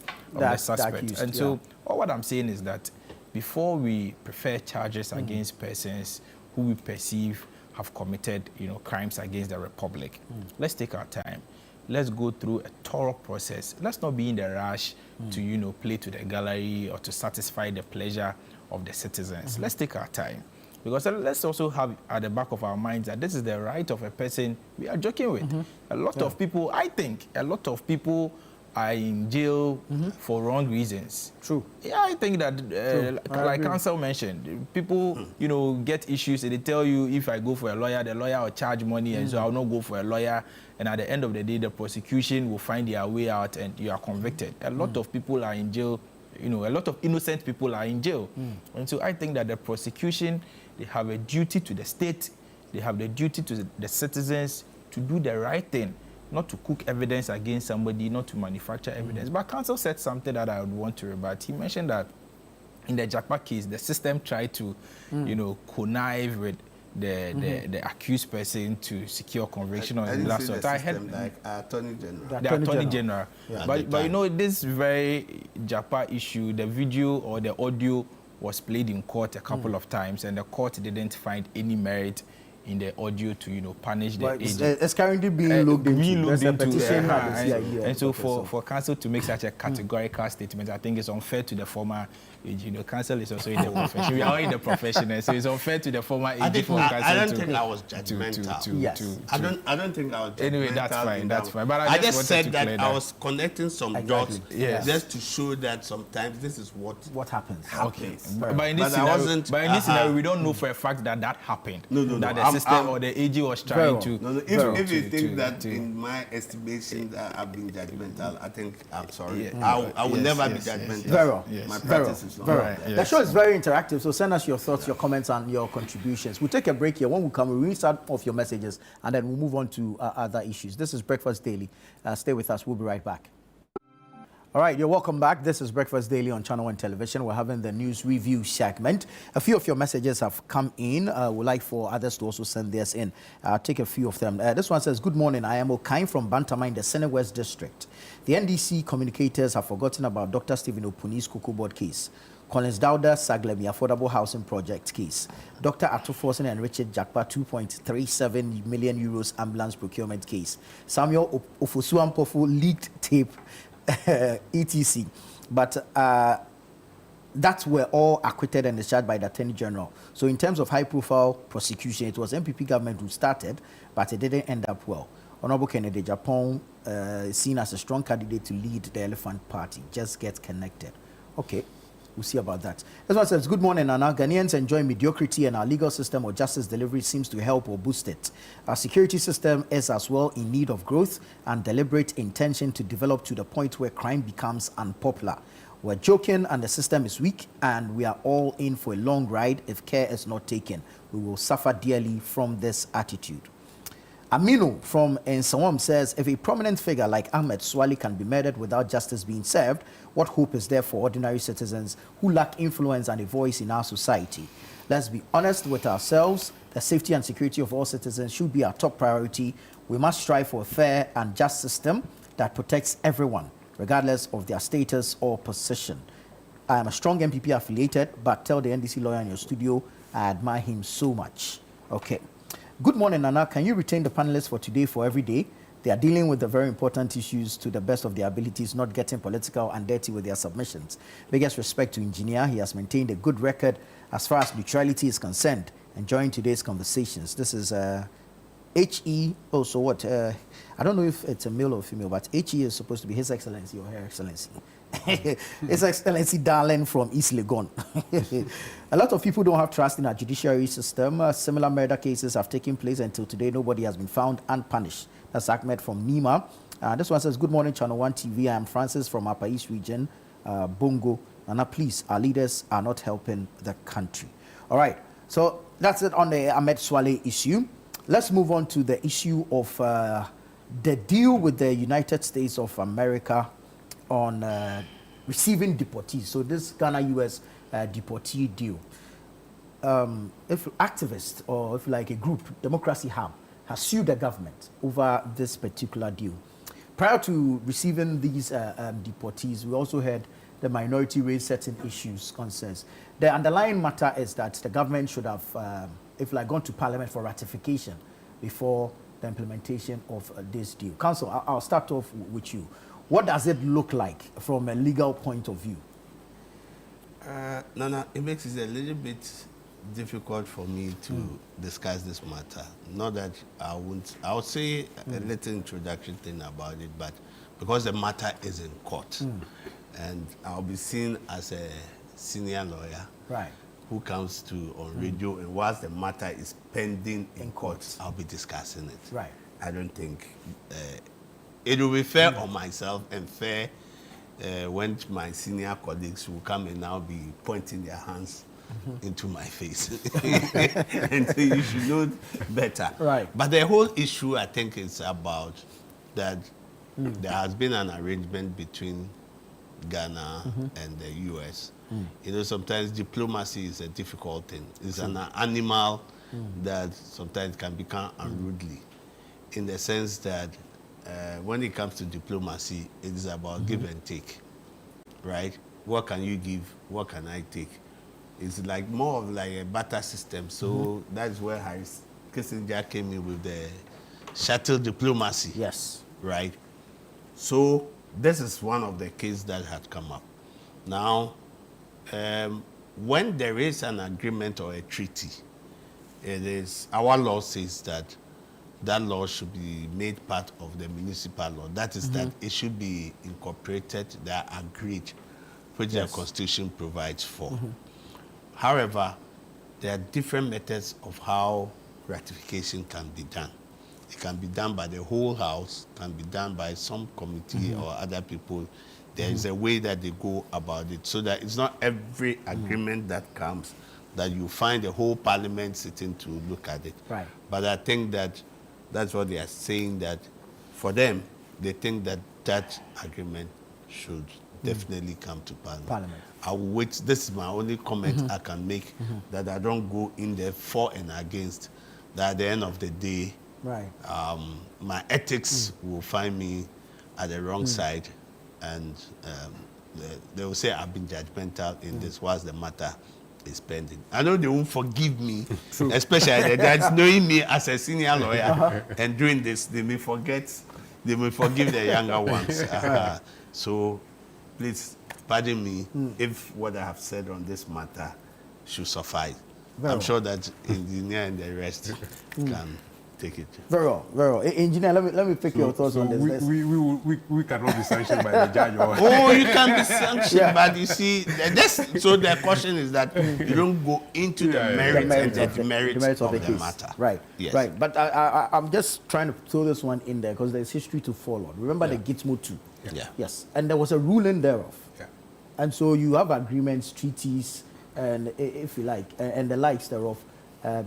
suspect. And so all what I'm saying is that before we prefer charges against persons who we perceive have committed, you know, crimes against the Republic, let's take our time. Let's go through a thorough process. Let's not be in the rush to, you know, play to the gallery or to satisfy the pleasure of the citizens. Let's take our time. Because let's also have at the back of our minds that this is the right of a person we are joking with. A lot of people, I think, a lot of people are in jail for wrong reasons. True. Yeah, I think that, like counsel mentioned, people, you know, get issues and they tell you, if I go for a lawyer, the lawyer will charge money, and so I'll not go for a lawyer. And at the end of the day, the prosecution will find their way out and you are convicted. A lot of people are in jail, you know, a lot of innocent people are in jail. And so I think that the prosecution, they have a duty to the state, they have the duty to the citizens to do the right thing. Not to cook evidence against somebody, not to manufacture evidence. But counsel said something that I would want to rebut. He mentioned that in the Japa case, the system tried to, you know, connive with the accused person to secure conviction on the last. I heard like Attorney General. The Attorney General. But you know, this very Japa issue, the video or the audio was played in court a couple of times, and the court didn't find any merit in the audio to, you know, punish the agent. It's currently being looked into. There's a petition and so for counsel to make such a categorical statement, I think it's unfair to the former AG. You know, counsel is also in the profession. We are in the profession, and so it's unfair to the former AG. I don't think I was judgmental. I don't think I was judgmental. Anyway, that's fine. That's fine. But I just said that I was connecting some dots just to show that sometimes this is what happens. Okay. But in this scenario, we don't know for a fact that happened. No. system or the AG was trying to. No, if you think that in my estimation that I've been judgmental, I think I'm sorry. Yeah. I will never be judgmental. Very well. My practice is not. Right. The show is very interactive, so send us your thoughts, your comments, and your contributions. We'll take a break here. When we come, we'll read some of your messages, and then we'll move on to other issues. This is Breakfast Daily. Stay with us. We'll be right back. All right, you're welcome back. This is Breakfast Daily on ChannelOne Television. We're having the news review segment. A few of your messages have come in. We'd like for others to also send theirs in. I'll take a few of them. This one says, good morning. I am Okain from Bantama in the Senate West District. The NDC communicators have forgotten about Dr. Stephen Opuni's Cocoa Board case, Collins Dowda Saglemi Affordable Housing Project case, Dr. Atuforsen and Richard Jakpa 2.37 million euros ambulance procurement case, Samuel Ofosuampofu leaked tape, etc. But that were all acquitted and discharged by the Attorney General. So in terms of high-profile prosecution, it was MPP government who started, but it didn't end up well. Honorable Kennedy Japan seen as a strong candidate to lead the Elephant Party. Just get connected. Okay. We'll see about that. This one says, good morning, Nana. Ghanaians enjoy mediocrity and our legal system or justice delivery seems to help or boost it. Our security system is as well in need of growth and deliberate intention to develop to the point where crime becomes unpopular. We're joking and the system is weak and we are all in for a long ride if care is not taken. We will suffer dearly from this attitude. Aminu from Nsawam says, if a prominent figure like Ahmed Suale can be murdered without justice being served, what hope is there for ordinary citizens who lack influence and a voice in our society? Let's be honest with ourselves. The safety and security of all citizens should be our top priority. We must strive for a fair and just system that protects everyone, regardless of their status or position. I am a strong MPP affiliated, but tell the NDC lawyer in your studio, I admire him so much. Okay. Good morning, Nana. Can you retain the panelists for today for every day? They are dealing with the very important issues to the best of their abilities, not getting political and dirty with their submissions. Biggest respect to Engineer. He has maintained a good record as far as neutrality is concerned. Enjoying today's conversations. This is HE. Oh, so what? I don't know if it's a male or female, but HE is supposed to be His Excellency or Her Excellency. His Excellency Darling from East Legon. A lot of people don't have trust in our judiciary system. Similar murder cases have taken place until today. Nobody has been found unpunished. That's Ahmed from Nima. This one says, good morning, Channel One TV. I am Francis from Upper East Region, Bongo. Nana, please, our leaders are not helping the country. All right, so that's it on the Ahmed Suale issue. Let's move on to the issue of the deal with the United States of America on receiving deportees. So this Ghana-US deportee deal. If activists or if like a group, Democracy Hub, has sued the government over this particular deal. Prior to receiving these deportees, we also had the minority raise certain issues, concerns. The underlying matter is that the government should have, if like gone to Parliament for ratification before the implementation of this deal. Council, I'll start off with you. What does it look like from a legal point of view? Nana, it makes it a little bit difficult for me to discuss this matter. Not that I won't, I'll say a little introduction thing about it, but because the matter is in court, and I'll be seen as a senior lawyer, right, who comes to on radio, and whilst the matter is pending in court, I'll be discussing it. Right. I don't think it will be fair on myself and fair when my senior colleagues will come and now be pointing their hands into my face. And so you should know better. Right. But the whole issue, I think, is about that there has been an arrangement between Ghana and the US. You know, sometimes diplomacy is a difficult thing. It's an animal that sometimes can become unruly, in the sense that when it comes to diplomacy, it is about give and take, right? What can you give? What can I take? It's like more of like a barter system. So that's where Harris Kissinger came in with the shuttle diplomacy. Yes. Right? So this is one of the cases that had come up. Now, when there is an agreement or a treaty, it is, our law says that that law should be made part of the municipal law. That is that it should be incorporated, they are agreed, which the Constitution provides for. However, there are different methods of how ratification can be done. It can be done by the whole House, can be done by some committee or other people. There is a way that they go about it, so that it's not every agreement that comes that you find the whole Parliament sitting to look at it. Right. But I think that that's what they are saying, that for them, they think that that agreement should definitely come to Parliament. I will wait. This is my only comment I can make, that I don't go in there for and against, that at the end of the day, right. My ethics will find me at the wrong side, and they will say I've been judgmental in this whilst the matter is pending. I know they won't forgive me, especially the judge, knowing me as a senior lawyer and doing this, they may forgive the younger ones. So please pardon me if what I have said on this matter should suffice. I'm sure that engineer and the rest can take it. Very well, very well. Engineer, let me pick your thoughts on this. We cannot be sanctioned by the judge. Oh, you can be sanctioned, but you see, so the question is that you don't go into the merits of the case. matter. Right, yes. Right. But I'm just trying to throw this one in there because there's history to follow. Remember the Gitmo 2? Yeah. Yes, and there was a ruling thereof. Yeah. And so you have agreements, treaties, and if you like, and the likes thereof,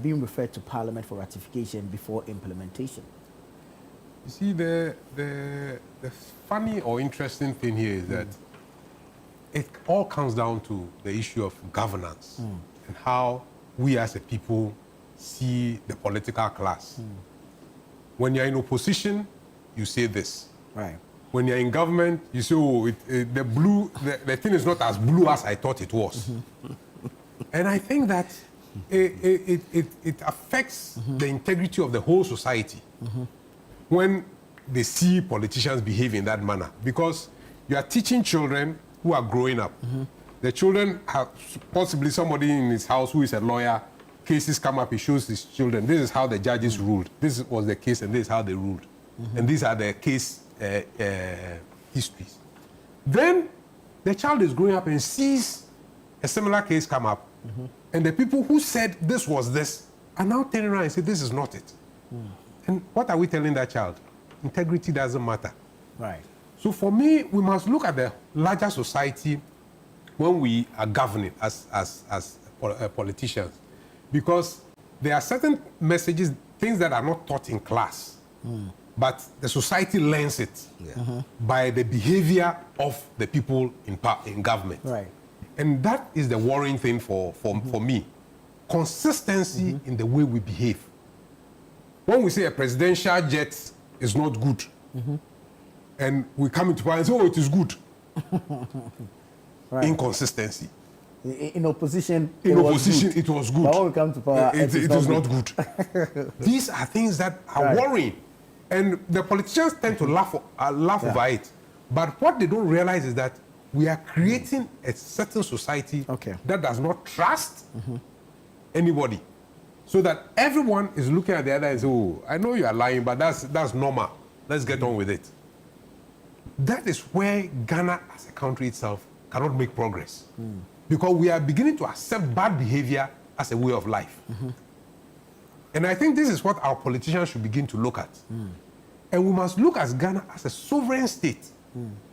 being referred to Parliament for ratification before implementation. You see, the funny or interesting thing here is that it all comes down to the issue of governance and how we as a people see the political class. When you're in opposition, you say this. Right. When you're in government, you say, oh, the thing is not as blue as I thought it was. And I think that it affects the integrity of the whole society when they see politicians behave in that manner, because you are teaching children who are growing up. The children have possibly somebody in his house who is a lawyer. Cases come up, he shows his children, this is how the judges ruled, this was the case, and this is how they ruled, and these are the case histories. Then the child is growing up and sees a similar case come up, and the people who said this was this are now turning around and say this is not it. And what are we telling that child? Integrity doesn't matter. Right. So for me, we must look at the larger society when we are governing as politicians, because there are certain messages, things that are not taught in class, but the society learns it by the behavior of the people in government. Right. And that is the worrying thing for me. Consistency in the way we behave. When we say a presidential jet is not good, and we come into power and say, oh, it is good. Right. Inconsistency. In opposition, it was good. But when we come to power, it is not good. These are things that are worrying. And the politicians tend to laugh over it. But what they don't realize is that we are creating a certain society that does not trust anybody. So that everyone is looking at the other and say, oh, I know you are lying, but that's normal. Let's get on with it. That is where Ghana as a country itself cannot make progress. Because we are beginning to accept bad behavior as a way of life. And I think this is what our politicians should begin to look at. And we must look at Ghana as a sovereign state.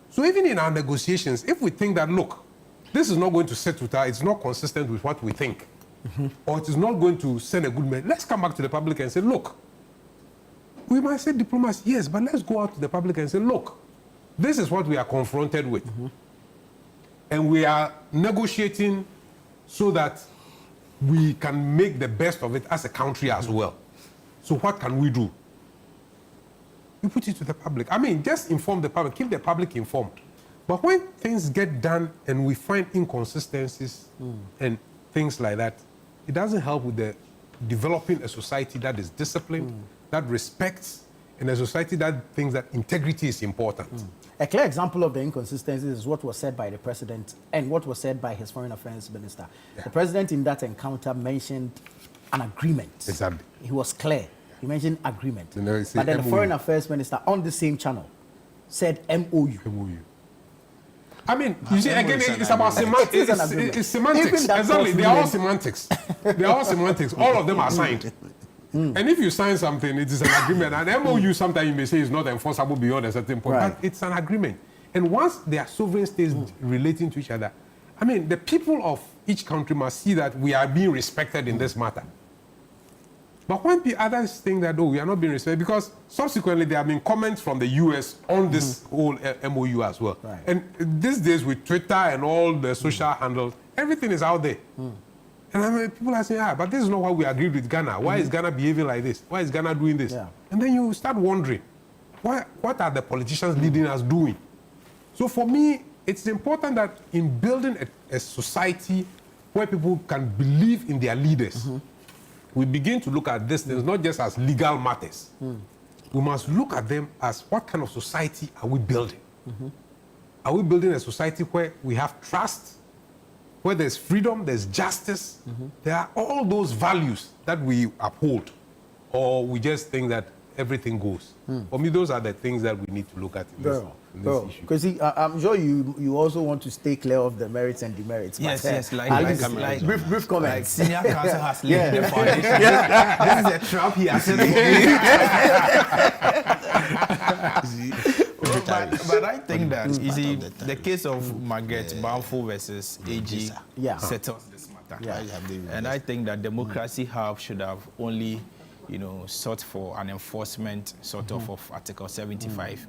So even in our negotiations, if we think that, look, this is not going to set with us, it's not consistent with what we think, or it is not going to send a good message, let's come back to the public and say, look, we might say diplomacy, yes, but let's go out to the public and say, look, this is what we are confronted with. And we are negotiating so that we can make the best of it as a country as well. So what can we do? You put it to the public. I mean, just inform the public, keep the public informed. But when things get done and we find inconsistencies and things like that, it doesn't help with the developing a society that is disciplined, that respects, and a society that thinks that integrity is important. A clear example of the inconsistencies is what was said by the president and what was said by his foreign affairs minister. The president in that encounter mentioned an agreement. Exactly. He was clear. He mentioned agreement. But then the foreign affairs minister on the same channel said MOU. I mean, you see, again, it's about semantics. It's semantics. Exactly. They are all semantics. They are all semantics. All of them are signed. And if you sign something, it is an agreement. And MOU sometimes you may say is not enforceable beyond a certain point, Right. but it's an agreement. And once they are sovereign states relating to each other, I mean, the people of each country must see that we are being respected in this matter. But when others think that, oh, we are not being respected, because subsequently there have been comments from the US on this whole MOU as well. Right. And these days with Twitter and all the social handles, everything is out there. And I mean, people are saying, but this is not what we agreed with Ghana. Why is Ghana behaving like this? Why is Ghana doing this? Yeah. And then you start wondering, what are the politicians leading us doing? So for me, it's important that in building a society where people can believe in their leaders, we begin to look at these things not just as legal matters. We must look at them as what kind of society are we building? Are we building a society where we have trust, where there's freedom, there's justice? There are all those values that we uphold, or we just think that everything goes. For me, those are the things that we need to look at in this issue. Because I'm sure you also want to stay clear of the merits and demerits. Yes, but, yes, like brief comments. Like senior counsel has laid the foundation. This is a trap he has set but I think that you see the case of Margaret Balfour versus AG settles this matter. And I think that Democracy Hub should have only, sought for an enforcement sort of Article 75.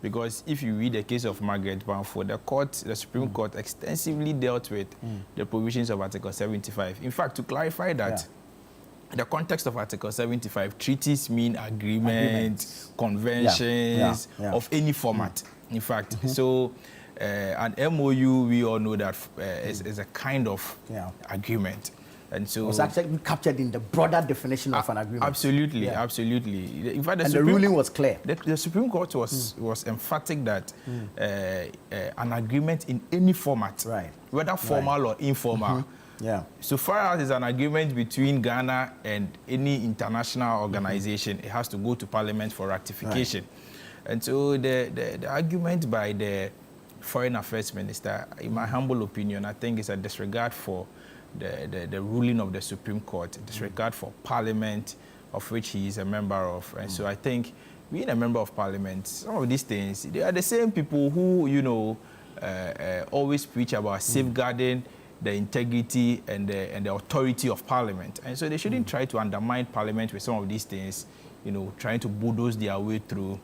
Because if you read the case of Margaret Balfour, the Supreme Court extensively dealt with the provisions of Article 75. In fact, to clarify that, the context of Article 75, treaties mean agreements, conventions of any format. In fact, so an MOU, we all know that is a kind of agreement. And so it's actually captured in the broader definition of an agreement. Absolutely, absolutely. In fact, the ruling was clear. The Supreme Court was emphatic that an agreement in any format, whether formal or informal, so far as it's an agreement between Ghana and any international organization, it has to go to Parliament for ratification. And so the argument by the Foreign Affairs Minister, in my humble opinion, I think is a disregard for the ruling of the Supreme Court, disregard for Parliament, of which he is a member of. And so I think being a member of Parliament, some of these things, they are the same people who, always preach about safeguarding the integrity and the authority of Parliament. And so they shouldn't try to undermine Parliament with some of these things, trying to bulldoze their way through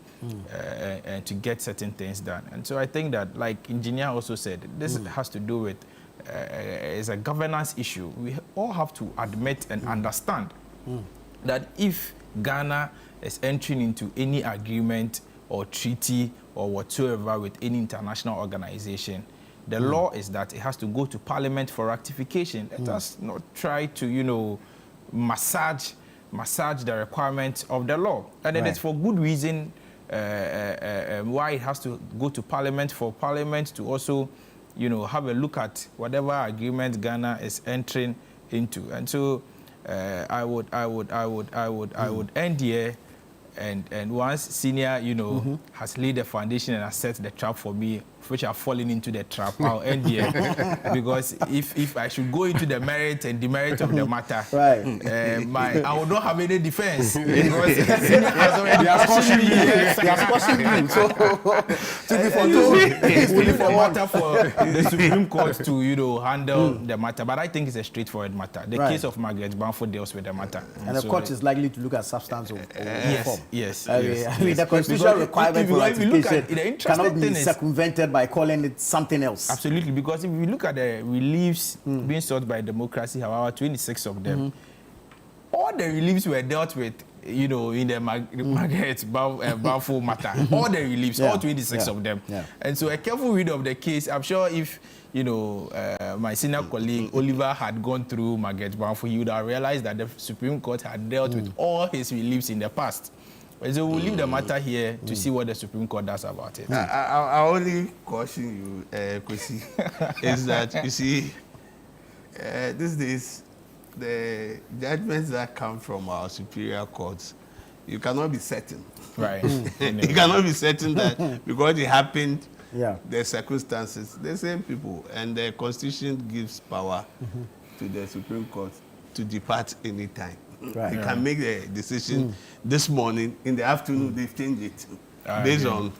and to get certain things done. And so I think that, like Engineer also said, this has to do with is a governance issue. We all have to admit and understand that if Ghana is entering into any agreement or treaty or whatsoever with any international organization, the law is that it has to go to Parliament for ratification. Let us not try to, massage the requirements of the law. And it is for good reason why it has to go to Parliament, for Parliament to also have a look at whatever agreement Ghana is entering into. And so I would end here, and once Senior, has laid the foundation and has set the trap for me, which I've fallen into the trap, I'll end here. Because if I should go into the merit and demerit of the matter, I will not have any defense. Because Senior has already questioned me. So to be for matter for the Supreme Court to handle the matter. But I think it's a straightforward matter. The case of Margaret Balfour deals with the matter. And the court is likely to look at substance or form. Yes. I mean, the constitutional requirement for ratification cannot be circumvented by calling it something else. Absolutely, because if we look at the reliefs being sought by Democracy, however, 26 of them, all the reliefs were dealt with, in the Margaret Balfour matter. All the reliefs, all 26 of them. And so a careful read of the case, I'm sure if, my senior colleague Oliver had gone through Margaret Balfour, he would have realized that the Supreme Court had dealt with all his reliefs in the past. So we'll leave the matter here to see what the Supreme Court does about it. I only caution you, Kwesi, is that, you see, these days, the judgments that come from our superior courts, you cannot be certain. Right. You cannot be certain that because it happened, the circumstances, the same people, and the Constitution gives power to the Supreme Court to depart anytime. Right. They can make the decision this morning. In the afternoon, they've changed it based on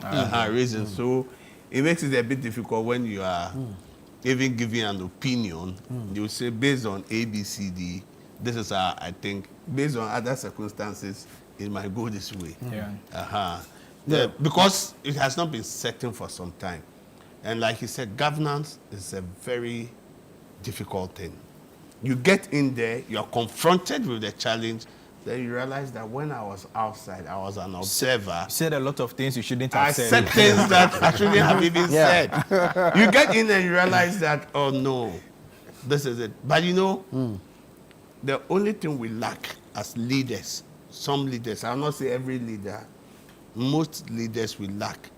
reasons. So it makes it a bit difficult when you are even giving an opinion. You say based on A, B, C, D. This is how I think. Based on other circumstances, it might go this way. Because it has not been certain for some time. And like he said, governance is a very difficult thing. You get in there, you are confronted with the challenge, then you realize that when I was outside, I was an observer. You said a lot of things you shouldn't have said. I said things that I shouldn't have even said. You get in and you realize that, oh no, this is it. But you know, the only thing we lack as leaders, some leaders, I'll not say every leader, most leaders we lack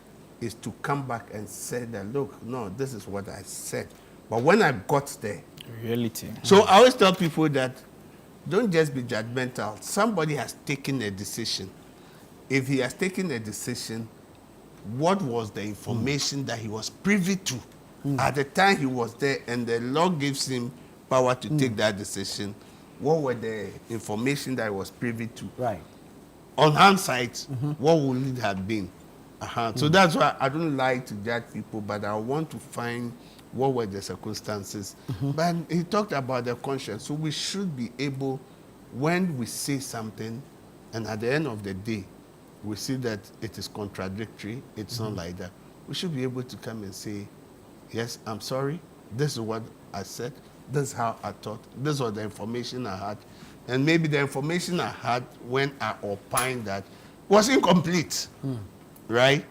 is to come back and say that, look, no, this is what I said. But when I got there, reality. So I always tell people that don't just be judgmental. Somebody has taken a decision. If he has taken a decision, what was the information that he was privy to at the time he was there, and the law gives him power to take that decision? What were the information that he was privy to? Right. On hindsight, what would it have been? So that's why I don't like to judge people, but I want to find what were the circumstances. But he talked about the conscience. So we should be able, when we say something, and at the end of the day, we see that it is contradictory, it's not like that, we should be able to come and say, yes, I'm sorry, this is what I said, this is how I thought, this was the information I had. And maybe the information I had when I opined that was incomplete, right?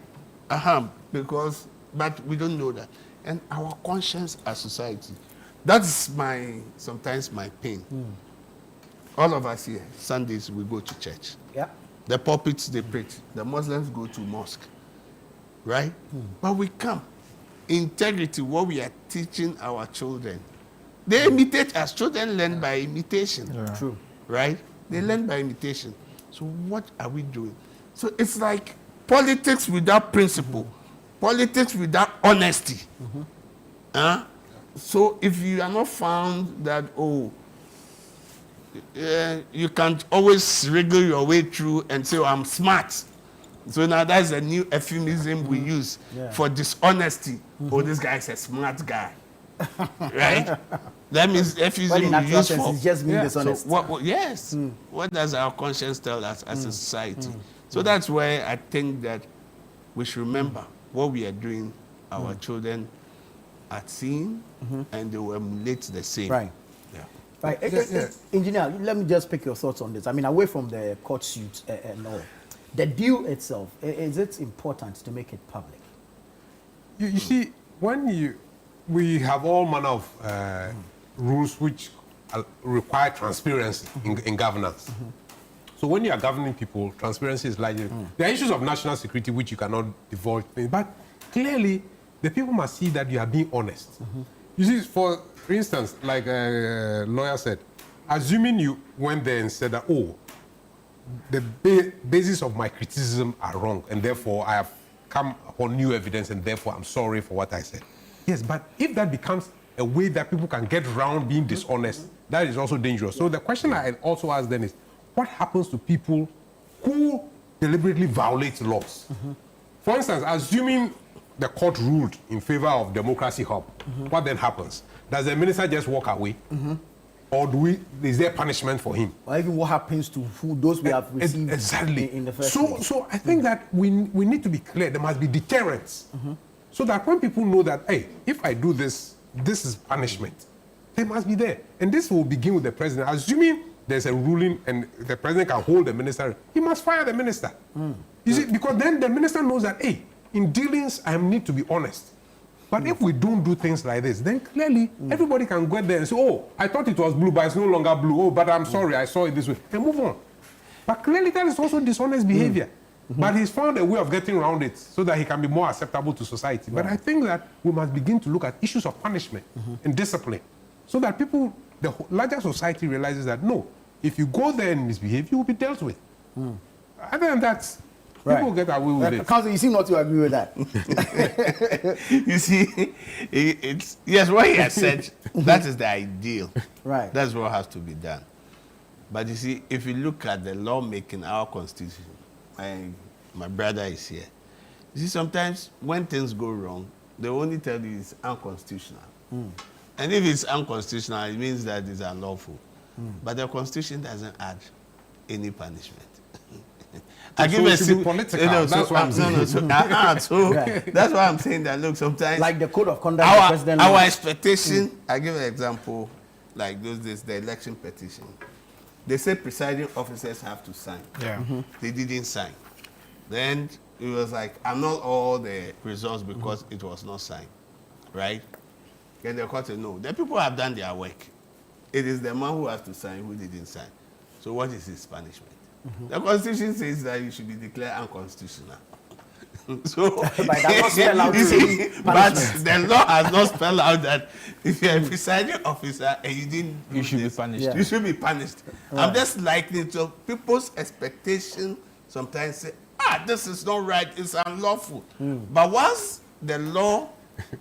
Because, but we don't know that. And our conscience as society, that's sometimes my pain. All of us here, Sundays we go to church. Yeah. The pulpits, they preach. The Muslims go to mosque, right? But we come. Integrity, what we are teaching our children. They imitate us. Children learn by imitation. True. Right? They learn by imitation. So what are we doing? So it's like politics without principle. Politics without honesty. So if you are not found that, you can't always wriggle your way through and say, oh, I'm smart. So now that's a new euphemism we use for dishonesty. Oh, this guy is a smart guy. Right? That means euphemism we use for... just being dishonest. So what does our conscience tell us as a society? So that's where I think that we should remember what we are doing, our children are seeing, and they will emulate the same. Right. Yeah. Right. Engineer, let me just pick your thoughts on this. I mean, away from the court suit and all, the deal itself, is it important to make it public? You see, when we have all manner of rules which require transparency in governance. So when you are governing people, transparency is largely... There are issues of national security which you cannot divulge, but clearly the people must see that you are being honest. You see, for instance, like a lawyer said, assuming you went there and said that, oh, the basis of my criticism are wrong, and therefore I have come upon new evidence, and therefore I'm sorry for what I said. Yes, but if that becomes a way that people can get around being dishonest, that is also dangerous. So the question I also ask then is, what happens to people who deliberately violate laws? For instance, assuming the court ruled in favor of Democracy Hub, what then happens? Does the minister just walk away? Or is there punishment for him? Or even what happens to those we have received in the first place? So I think that we need to be clear. There must be deterrence. So that when people know that, hey, if I do this, this is punishment, they must be there. And this will begin with the president. Assuming there's a ruling and the president can hold the minister, he must fire the minister. You see, because then the minister knows that, hey, in dealings, I need to be honest. But if we don't do things like this, then clearly everybody can go there and say, oh, I thought it was blue, but it's no longer blue. Oh, but I'm sorry, I saw it this way. And move on. But clearly that is also dishonest behavior. But he's found a way of getting around it so that he can be more acceptable to society. But I think that we must begin to look at issues of punishment and discipline so that people, the larger society realizes that, no, if you go there and misbehave, you will be dealt with. Other than that, people get away with it. Counsel, you seem not to agree with that. You see, yes, what he has said, that is the ideal. Right. That's what has to be done. But you see, if you look at the lawmaking, our constitution, my brother is here. You see, sometimes when things go wrong, they only tell you it's unconstitutional. And if it's unconstitutional, it means that it's unlawful. But the constitution doesn't add any punishment. I give a political. That's what I'm saying. That's why I'm saying that. Look, sometimes like the code of conduct, the president. Our expectation. I give an example. Like those days, the election petition. They say presiding officers have to sign. Yeah. They didn't sign. Then it was like annul all the results because it was not signed, right? Then the court said no. The people have done their work. It is the man who has to sign who didn't sign. So what is his punishment? The Constitution says that you should be declared unconstitutional. So, but that not spell out but the law has not spelled out that if you're a presiding officer and you didn't do You should this, be punished. Yeah. you should be punished. Right. I'm just likening to people's expectation sometimes say, this is not right, it's unlawful. But once the law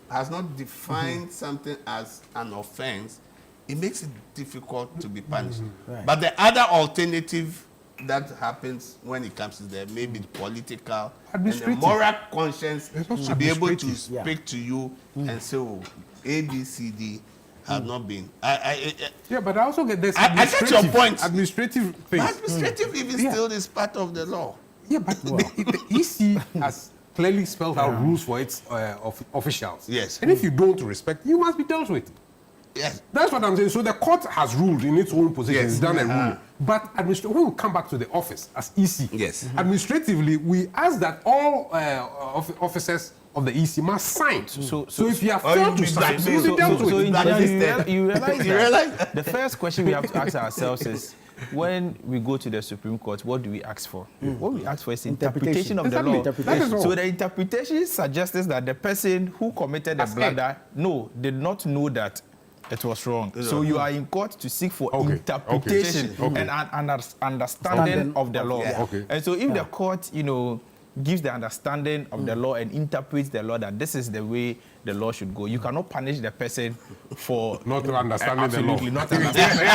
has not defined something as an offense, it makes it difficult to be punished. Right. But the other alternative that happens when it comes to the maybe political and the Administrative. moral conscience to be able to Administrative. speak to you and say, oh, A, B, C, D have not been. Yeah, but I also get this I get your point. administrative things. Administrative even still is part of the law. Yeah, but the EC has clearly spelled out rules for its officials. Yes. And if you don't respect, you must be dealt with. Yes. That's what I'm saying. So the court has ruled in its own position. Yes. It's done a rule. But when we come back to the office as EC, Yes. Administratively, we ask that all officers of the EC must sign. So if you have Or failed you to be sign, you will be blackmailed. dealt So with. in That general, is you realize that that? the first question we have to ask ourselves is, when we go to the Supreme Court, what do we ask for? What we ask for is interpretation of the Exactly. law. That is all. So the interpretation suggests that the person who committed the blunder, did not know that it was wrong. So you are in court to seek for interpretation and an understanding of the law. Yeah. Okay. And so if the court, gives the understanding of the law and interprets the law that this is the way the law should go, you cannot punish the person for Not understanding the law. absolutely not understanding.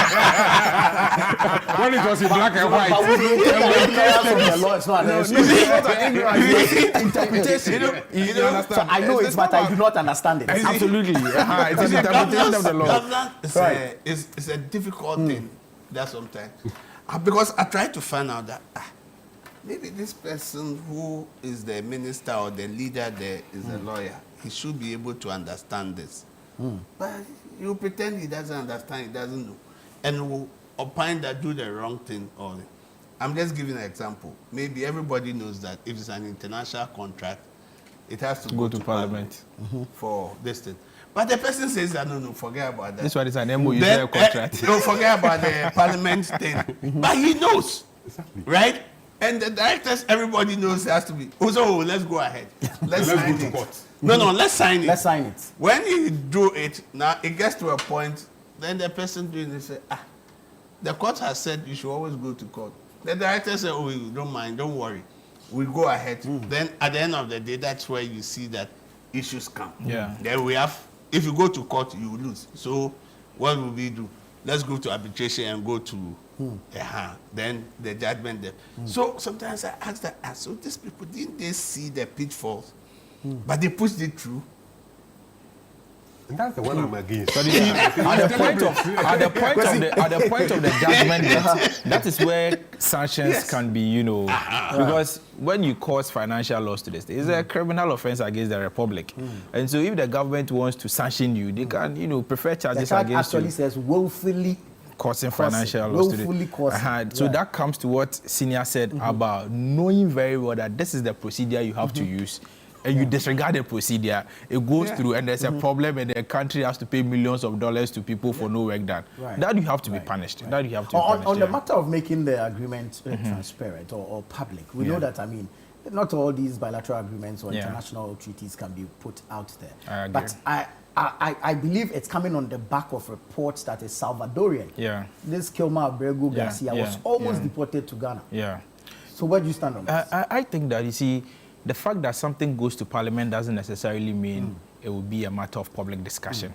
When it was in black and white. But we don't take from the law. It's not Interpretation. You understand? So I know it, but I do not understand it. Absolutely. It is interpretation of the law. Governance is a difficult thing that sometimes. Because I try to find out that maybe this person who is the minister or the leader there is a lawyer. He should be able to understand this. But you pretend he doesn't understand, he doesn't know. And will opine that do the wrong thing. I'm just giving an example. Maybe everybody knows that if it's an international contract, it has to go to parliament for this thing. But the person says that, no, forget about that. This one is an MOU contract. Don't forget about the parliament thing. But he knows, right? And the directors, everybody knows it has to be. So let's go ahead. Let's sign go to it. court. No, let's sign it. Let's sign it. When he drew it, now it gets to a point, then the person doing it say, the court has said you should always go to court. The director said, oh, don't mind, don't worry. We go ahead. Then at the end of the day, that's where you see that issues come. Yeah. Then we have, if you go to court, you will lose. So what will we do? Let's go to arbitration and go to then the judgment there. So sometimes I ask that, so these people, didn't they see the pitfalls? But they pushed it through. And that's the one I'm against. At the point of the judgment, that is where sanctions can be, because when you cause financial loss to the state, it's a criminal offense against the republic. And so if the government wants to sanction you, they can, prefer charges The against you. actually says willfully Causing financial loss to the So that comes to what Senior said about knowing very well that this is the procedure you have to use. And you disregard the procedure, it goes through, and there's a problem, and the country has to pay millions of dollars to people for no work done. Right. That you have to be punished. Right. That you have to be punished. On the matter of making the agreement transparent or public, we know that, not all these bilateral agreements or international treaties can be put out there. I agree. But I believe it's coming on the back of reports that a Salvadorian, this Kilma Abrego Garcia, was almost deported to Ghana. Yeah. So where do you stand on this? I think that, you see, the fact that something goes to Parliament doesn't necessarily mean it will be a matter of public discussion.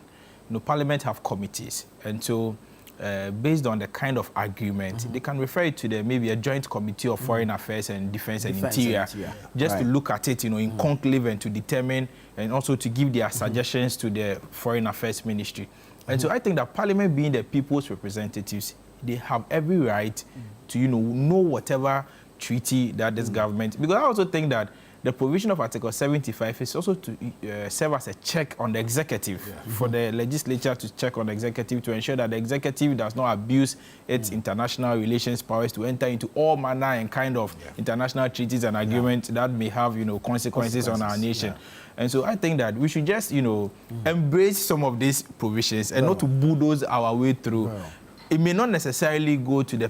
Parliament have committees, and so based on the kind of agreement, they can refer it to maybe a joint committee of foreign affairs and defense and interior, just to look at it, in conclave and to determine and also to give their suggestions to the foreign affairs ministry. And so I think that Parliament, being the people's representatives, they have every right to, know whatever treaty that this government, because I also think that the provision of Article 75 is also to serve as a check on the executive, for the legislature to check on the executive to ensure that the executive does not abuse its international relations powers to enter into all manner and kind of international treaties and agreements that may have, consequences on our nation. And so I think that we should just, embrace some of these provisions and not to bulldoze our way through. It may not necessarily go to the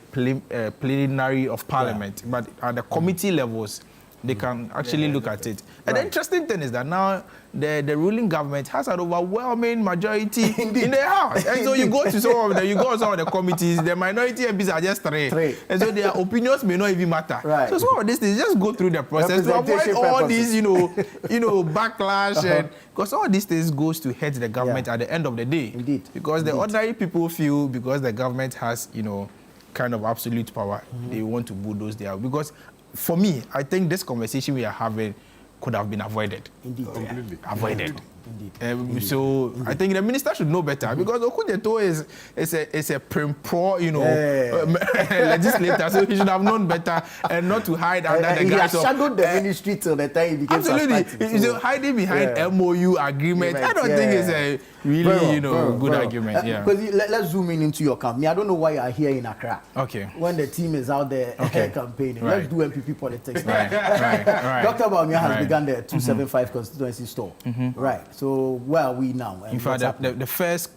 plenary of Parliament, but at the committee levels, they can actually look at it. And the interesting thing is that now the ruling government has an overwhelming majority in the House. And so you go to some of the committees, the minority MPs are just three. And so their opinions may not even matter. So some of these things, just go through the process to avoid all these, backlash. And because all these things goes to hurt the government at the end of the day. Because the ordinary people feel because the government has, kind of absolute power, they want to bulldoze their... Because for me, I think this conversation we are having could have been avoided. Completely. Avoided. So I think the minister should know better, because Okujeto is a pro, legislator, so he should have known better and not to hide under the guise of... He shadowed the ministry till the time he became suspected. Absolutely. Hiding behind MOU agreement, I don't think it's a really, good argument. Because let's zoom into your camp. I don't know why you are here in Accra. Okay. When the team is out there campaigning. Let's do MPP politics. Right. Dr. Bawumia has begun the 275 constituency store. Right. So where are we now? In fact, the first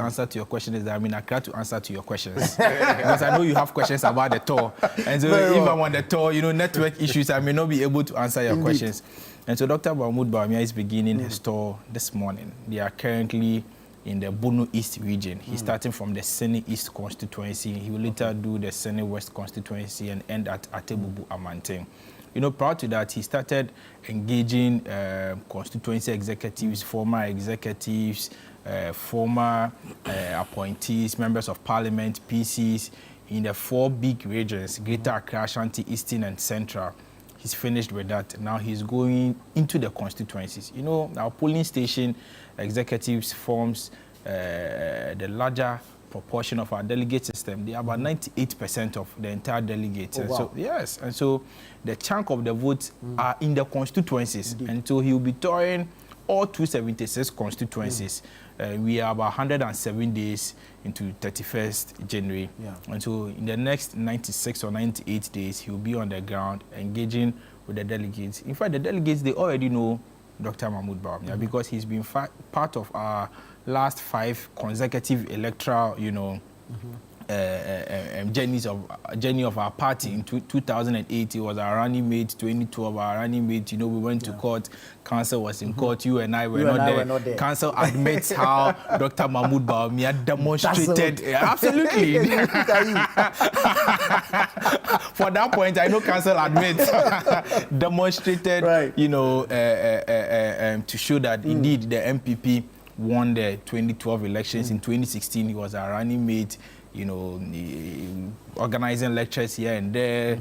answer to your question is that I'm in Accra to answer to your questions. Because I know you have questions about the tour. And so if I'm on the tour, network issues, I may not be able to answer your questions. And so Dr. Bawumia is beginning his tour this morning. They are currently in the Bono East region. He's starting from the Sene East constituency. He will later do the Sene West constituency and end at Atebubu Amanteng. Prior to that, he started engaging constituency executives, former executives, former appointees, members of parliament, PCs, in the 4 big regions, Greater Accra, Ashanti, Eastern, and Central. He's finished with that. Now he's going into the constituencies. Our polling station executives forms the larger proportion of our delegate system. They are about 98% of the entire delegates. So yes, and so the chunk of the votes are in the constituencies. And so he will be touring all 276 constituencies. We are about 107 days into 31st January. And so in the next 96 or 98 days, he will be on the ground engaging with the delegates. In fact, the delegates, they already know Dr. Mahmoud Bawumia because he's been part of our last 5 consecutive electoral, journey of our party. In 2008, he was our running mate. 2012, our running mate. We went to court. Council was in court. You and I were not there. Council admits how Dr. Mahmoud Bawumia demonstrated. Absolutely. For that point, I know Council admits demonstrated, to show that indeed the MPP won the 2012 elections. In 2016, he was our running mate. Organizing lectures here and there,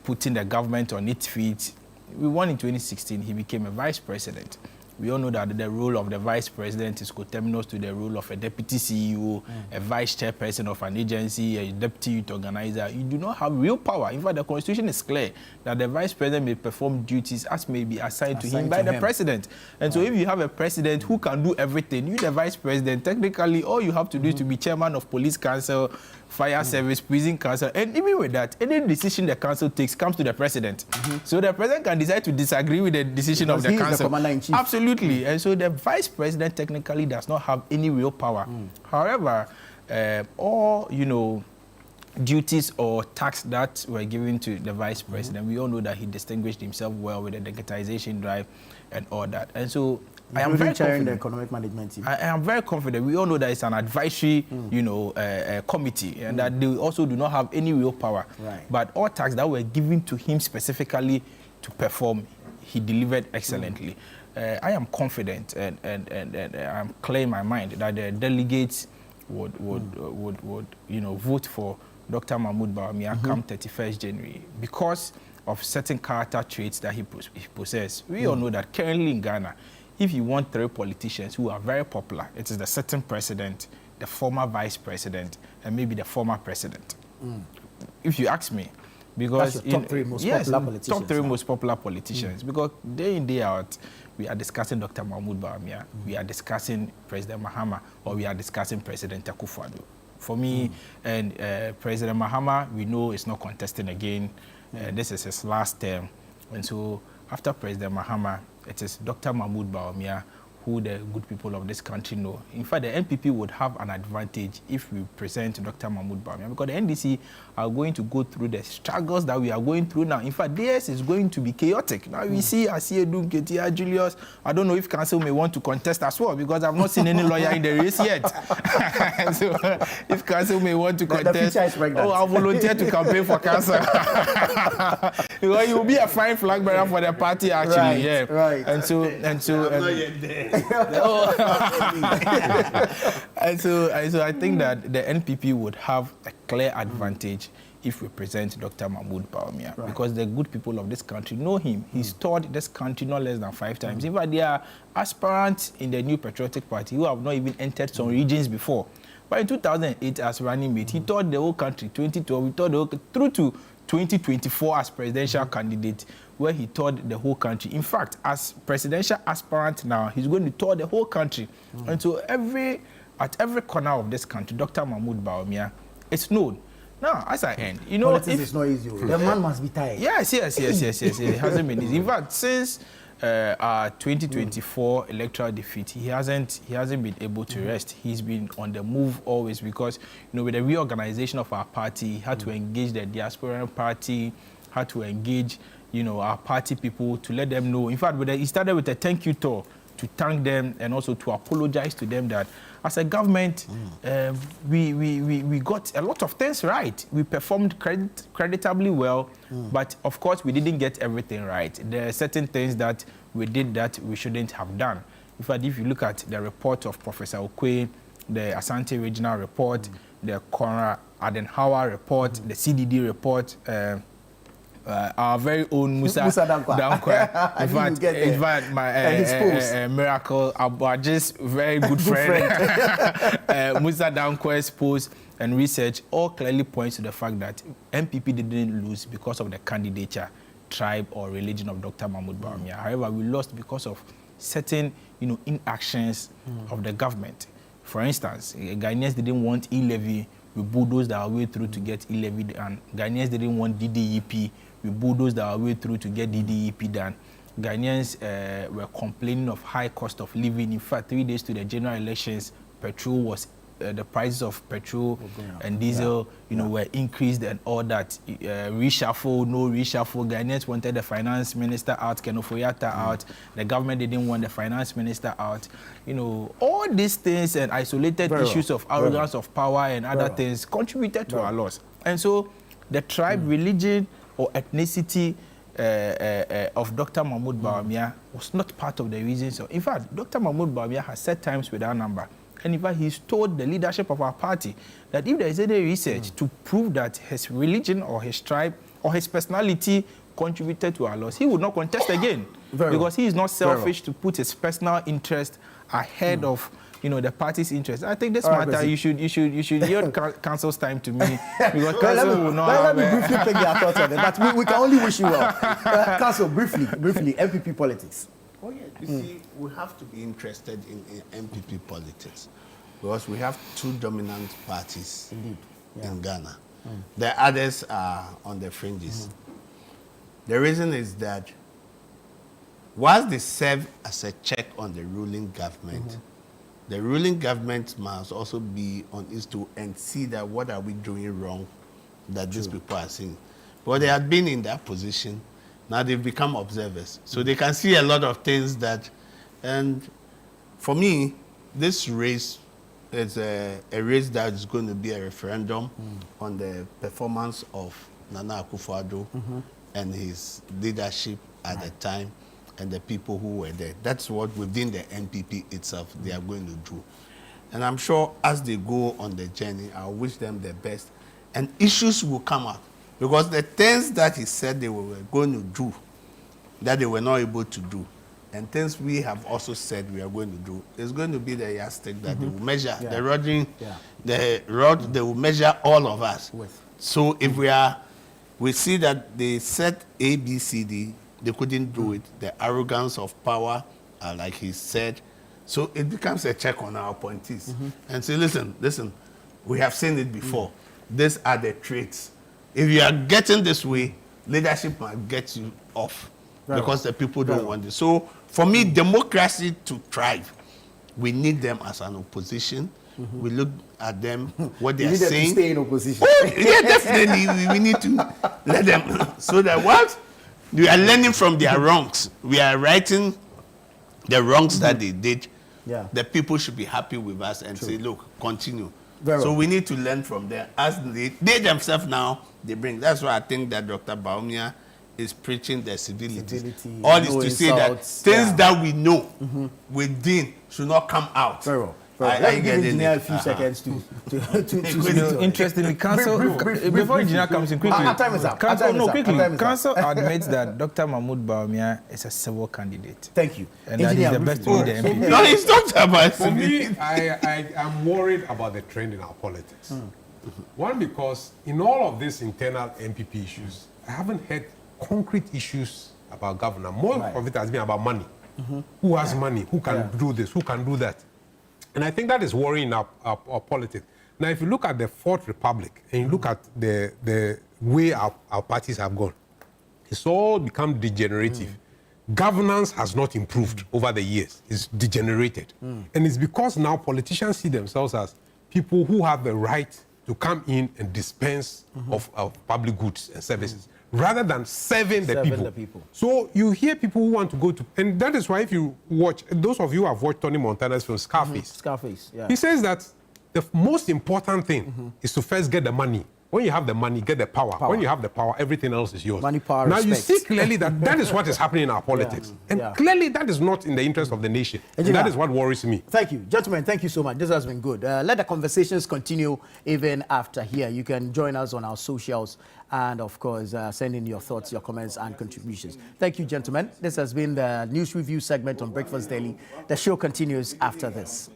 putting the government on its feet. We won in 2016. He became a vice president. We all know that the role of the vice president is coterminous to the role of a deputy CEO, a vice chairperson of an agency, a deputy youth organizer. You do not have real power. In fact, the constitution is clear that the vice president may perform duties as may be assigned to him by the president. And so if you have a president who can do everything, you the vice president, technically all you have to do is to be chairman of police council, fire service, prison council, and even with that, any decision the council takes comes to the president. So the president can decide to disagree with the decision of the council. The commander-in-chief. Absolutely. And so the vice president technically does not have any real power. However, all, duties or tasks that were given to the vice president, we all know that he distinguished himself well with the digitization drive and all that. And so I am very confident. The economic management team. I am very confident. We all know that it's an advisory, committee, and that they also do not have any real power. But all tasks that were given to him specifically to perform, he delivered excellently. I am confident and I'm clear in my mind that the delegates would vote for Dr. Mahmoud Bawumia come 31st January because of certain character traits that he possesses. We all know that currently in Ghana, if you want 3 politicians who are very popular, it is the sitting president, the former vice president, and maybe the former president. If you ask me, because that's your top 3 most popular politicians. Top 3 most popular politicians. Because day in, day out, we are discussing Dr. Mahmoud Bawumia, we are discussing President Mahama, or we are discussing President Akufo-Addo. For me, and President Mahama, we know is not contesting again. This is his last term. And so after President Mahama, it is Dr. Mahmoud Bawumia who the good people of this country know. In fact, the NPP would have an advantage if we present Dr. Mahmoud Bawumia, because the NDC are going to go through the struggles that we are going through now. In fact, theirs is going to be chaotic. Now we see Asiedu, Ketia, Julius. I don't know if council may want to contest as well, because I've not seen any lawyer in the race yet. So if council may want to contest, I'll volunteer to campaign for council. Because you will be a fine flag bearer for the party, actually. Right, yeah. right. And so I'm not yet there. And so I think that the NPP would have a clear advantage if we present Dr. Mahmoud Bawumia, because the good people of this country know him. He's toured this country no less than 5 times. In fact, there are aspirants in the New Patriotic Party who have not even entered some regions before. But in 2008, as running mate, he toured the whole country. 2012, he toured the whole through to 2024 as presidential candidate, where he toured the whole country. In fact, as presidential aspirant now, he's going to tour the whole country. And so at every corner of this country, Dr. Mahmoud Bawumia is known. Now, as I end, politics is not easy. The man must be tired. Yes. It hasn't been easy. In fact, since our 2024 electoral defeat, he hasn't been able to rest. He's been on the move always, because with the reorganization of our party, he had to engage the diaspora party, had to engage our party people to let them know. In fact, he started with a thank you tour to thank them and also to apologize to them that as a government, we got a lot of things right. We performed creditably well, but of course we didn't get everything right. There are certain things that we did that we shouldn't have done. In fact, if you look at the report of Professor Okwe, the Asante Regional Report, the Konrad Adenauer report, the CDD report, our very own Musa Dankwa. In fact, my miracle, our just very good friend, Musa Dankwa's post and research all clearly points to the fact that MPP didn't lose because of the candidature, tribe, or religion of Dr. Mahmoud Bawumia. However, we lost because of certain, inactions of the government. For instance, Ghanaians didn't want e-levy. We bulldozed our way through to get e-levy, and Ghanaians didn't want DDEP. We bulldozed our way through to get DDEP done. Ghanaians were complaining of high cost of living. In fact, 3 days to the general elections, petrol was the prices of petrol and diesel, were increased and all that. Reshuffle, no reshuffle. Ghanaians wanted the finance minister out, Kenofoyata out. The government didn't want the finance minister out. All these things and isolated issues of arrogance of power and other things contributed to our loss. And so the tribe, religion, or ethnicity of Dr. Mahmoud Bawumia was not part of the reasons. In fact, Dr. Mahmoud Bawumia has set times with our number. And in fact, he's told the leadership of our party that if there is any research to prove that his religion or his tribe or his personality contributed to our loss, he would not contest again. Because he is not selfish to put his personal interest ahead of the party's interest. I think this matter, you should yield council's time to me, because council will not. Let me briefly take your thoughts on it, but we can only wish you well. Council, briefly, MPP politics. Oh yeah, you see, we have to be interested in MPP politics, because we have 2 dominant parties in Ghana. The others are on the fringes. The reason is that whilst they serve as a check on the ruling government, the ruling government must also be on its toe and see that what are we doing wrong that these people are seeing. But they had been in that position. Now they've become observers. So they can see a lot of things that, and for me, this race is a race that is going to be a referendum on the performance of Nana Akufo-Addo and his leadership at the time, and the people who were there. That's what within the NPP itself they are going to do. And I'm sure as they go on the journey, I wish them the best. And issues will come out. Because the things that he said they were going to do, that they were not able to do, and things we have also said we are going to do, is going to be the yardstick that they will measure. The rod, they will measure all of us with. So if we see that they set A, B, C, D, they couldn't do it. The arrogance of power, like he said. So it becomes a check on our appointees. And say, listen, we have seen it before. These are the traits. If you are getting this way, leadership might get you off because the people don't want it. So for me, democracy to thrive, we need them as an opposition. We look at them, what they are saying. To stay in opposition. Oh, yeah, definitely. We need to let them, so that what? We are learning from their wrongs. We are righting the wrongs that they did. Yeah. The people should be happy with us and say, look, continue. Very So well. we need to learn from them. As they themselves now, they bring. That's why I think that Dr. Baumia is preaching the civility. All is no to say that insults, things that we know within should not come out. Very well. Let's give engineer a few seconds to Interestingly, council, before engineer comes in quickly, our time is up. Council admits that Dr. Mahmoud Baumia is a civil candidate. Thank you. And that he's the best to be the MP. No, it's not about For me, I am worried about the trend in our politics. One, because in all of these internal MPP issues, I haven't heard concrete issues about governor. More of it has been about money. Who has money? Who can do this? Who can do that? And I think that is worrying our politics. Now, if you look at the Fourth Republic and you look at the way our parties have gone, it's all become degenerative. Governance has not improved over the years. It's degenerated. And it's because now politicians see themselves as people who have the right to come in and dispense of public goods and services, rather than serving the people. So you hear people who want to go to, and that is why if you watch, those of you who have watched Tony Montana's film Scarface, he says that the most important thing is to first get the money. When you have the money, get the power. When you have the power, everything else is yours. Money, power, now respect. you see clearly that that is what is happening in our politics. And clearly that is not in the interest of the nation. And that is what worries me. Thank you. Gentlemen, thank you so much. This has been good. Let the conversations continue even after here. You can join us on our socials and, of course, send in your thoughts, your comments, and contributions. Thank you, gentlemen. This has been the News Review segment on Breakfast Daily. The show continues after this.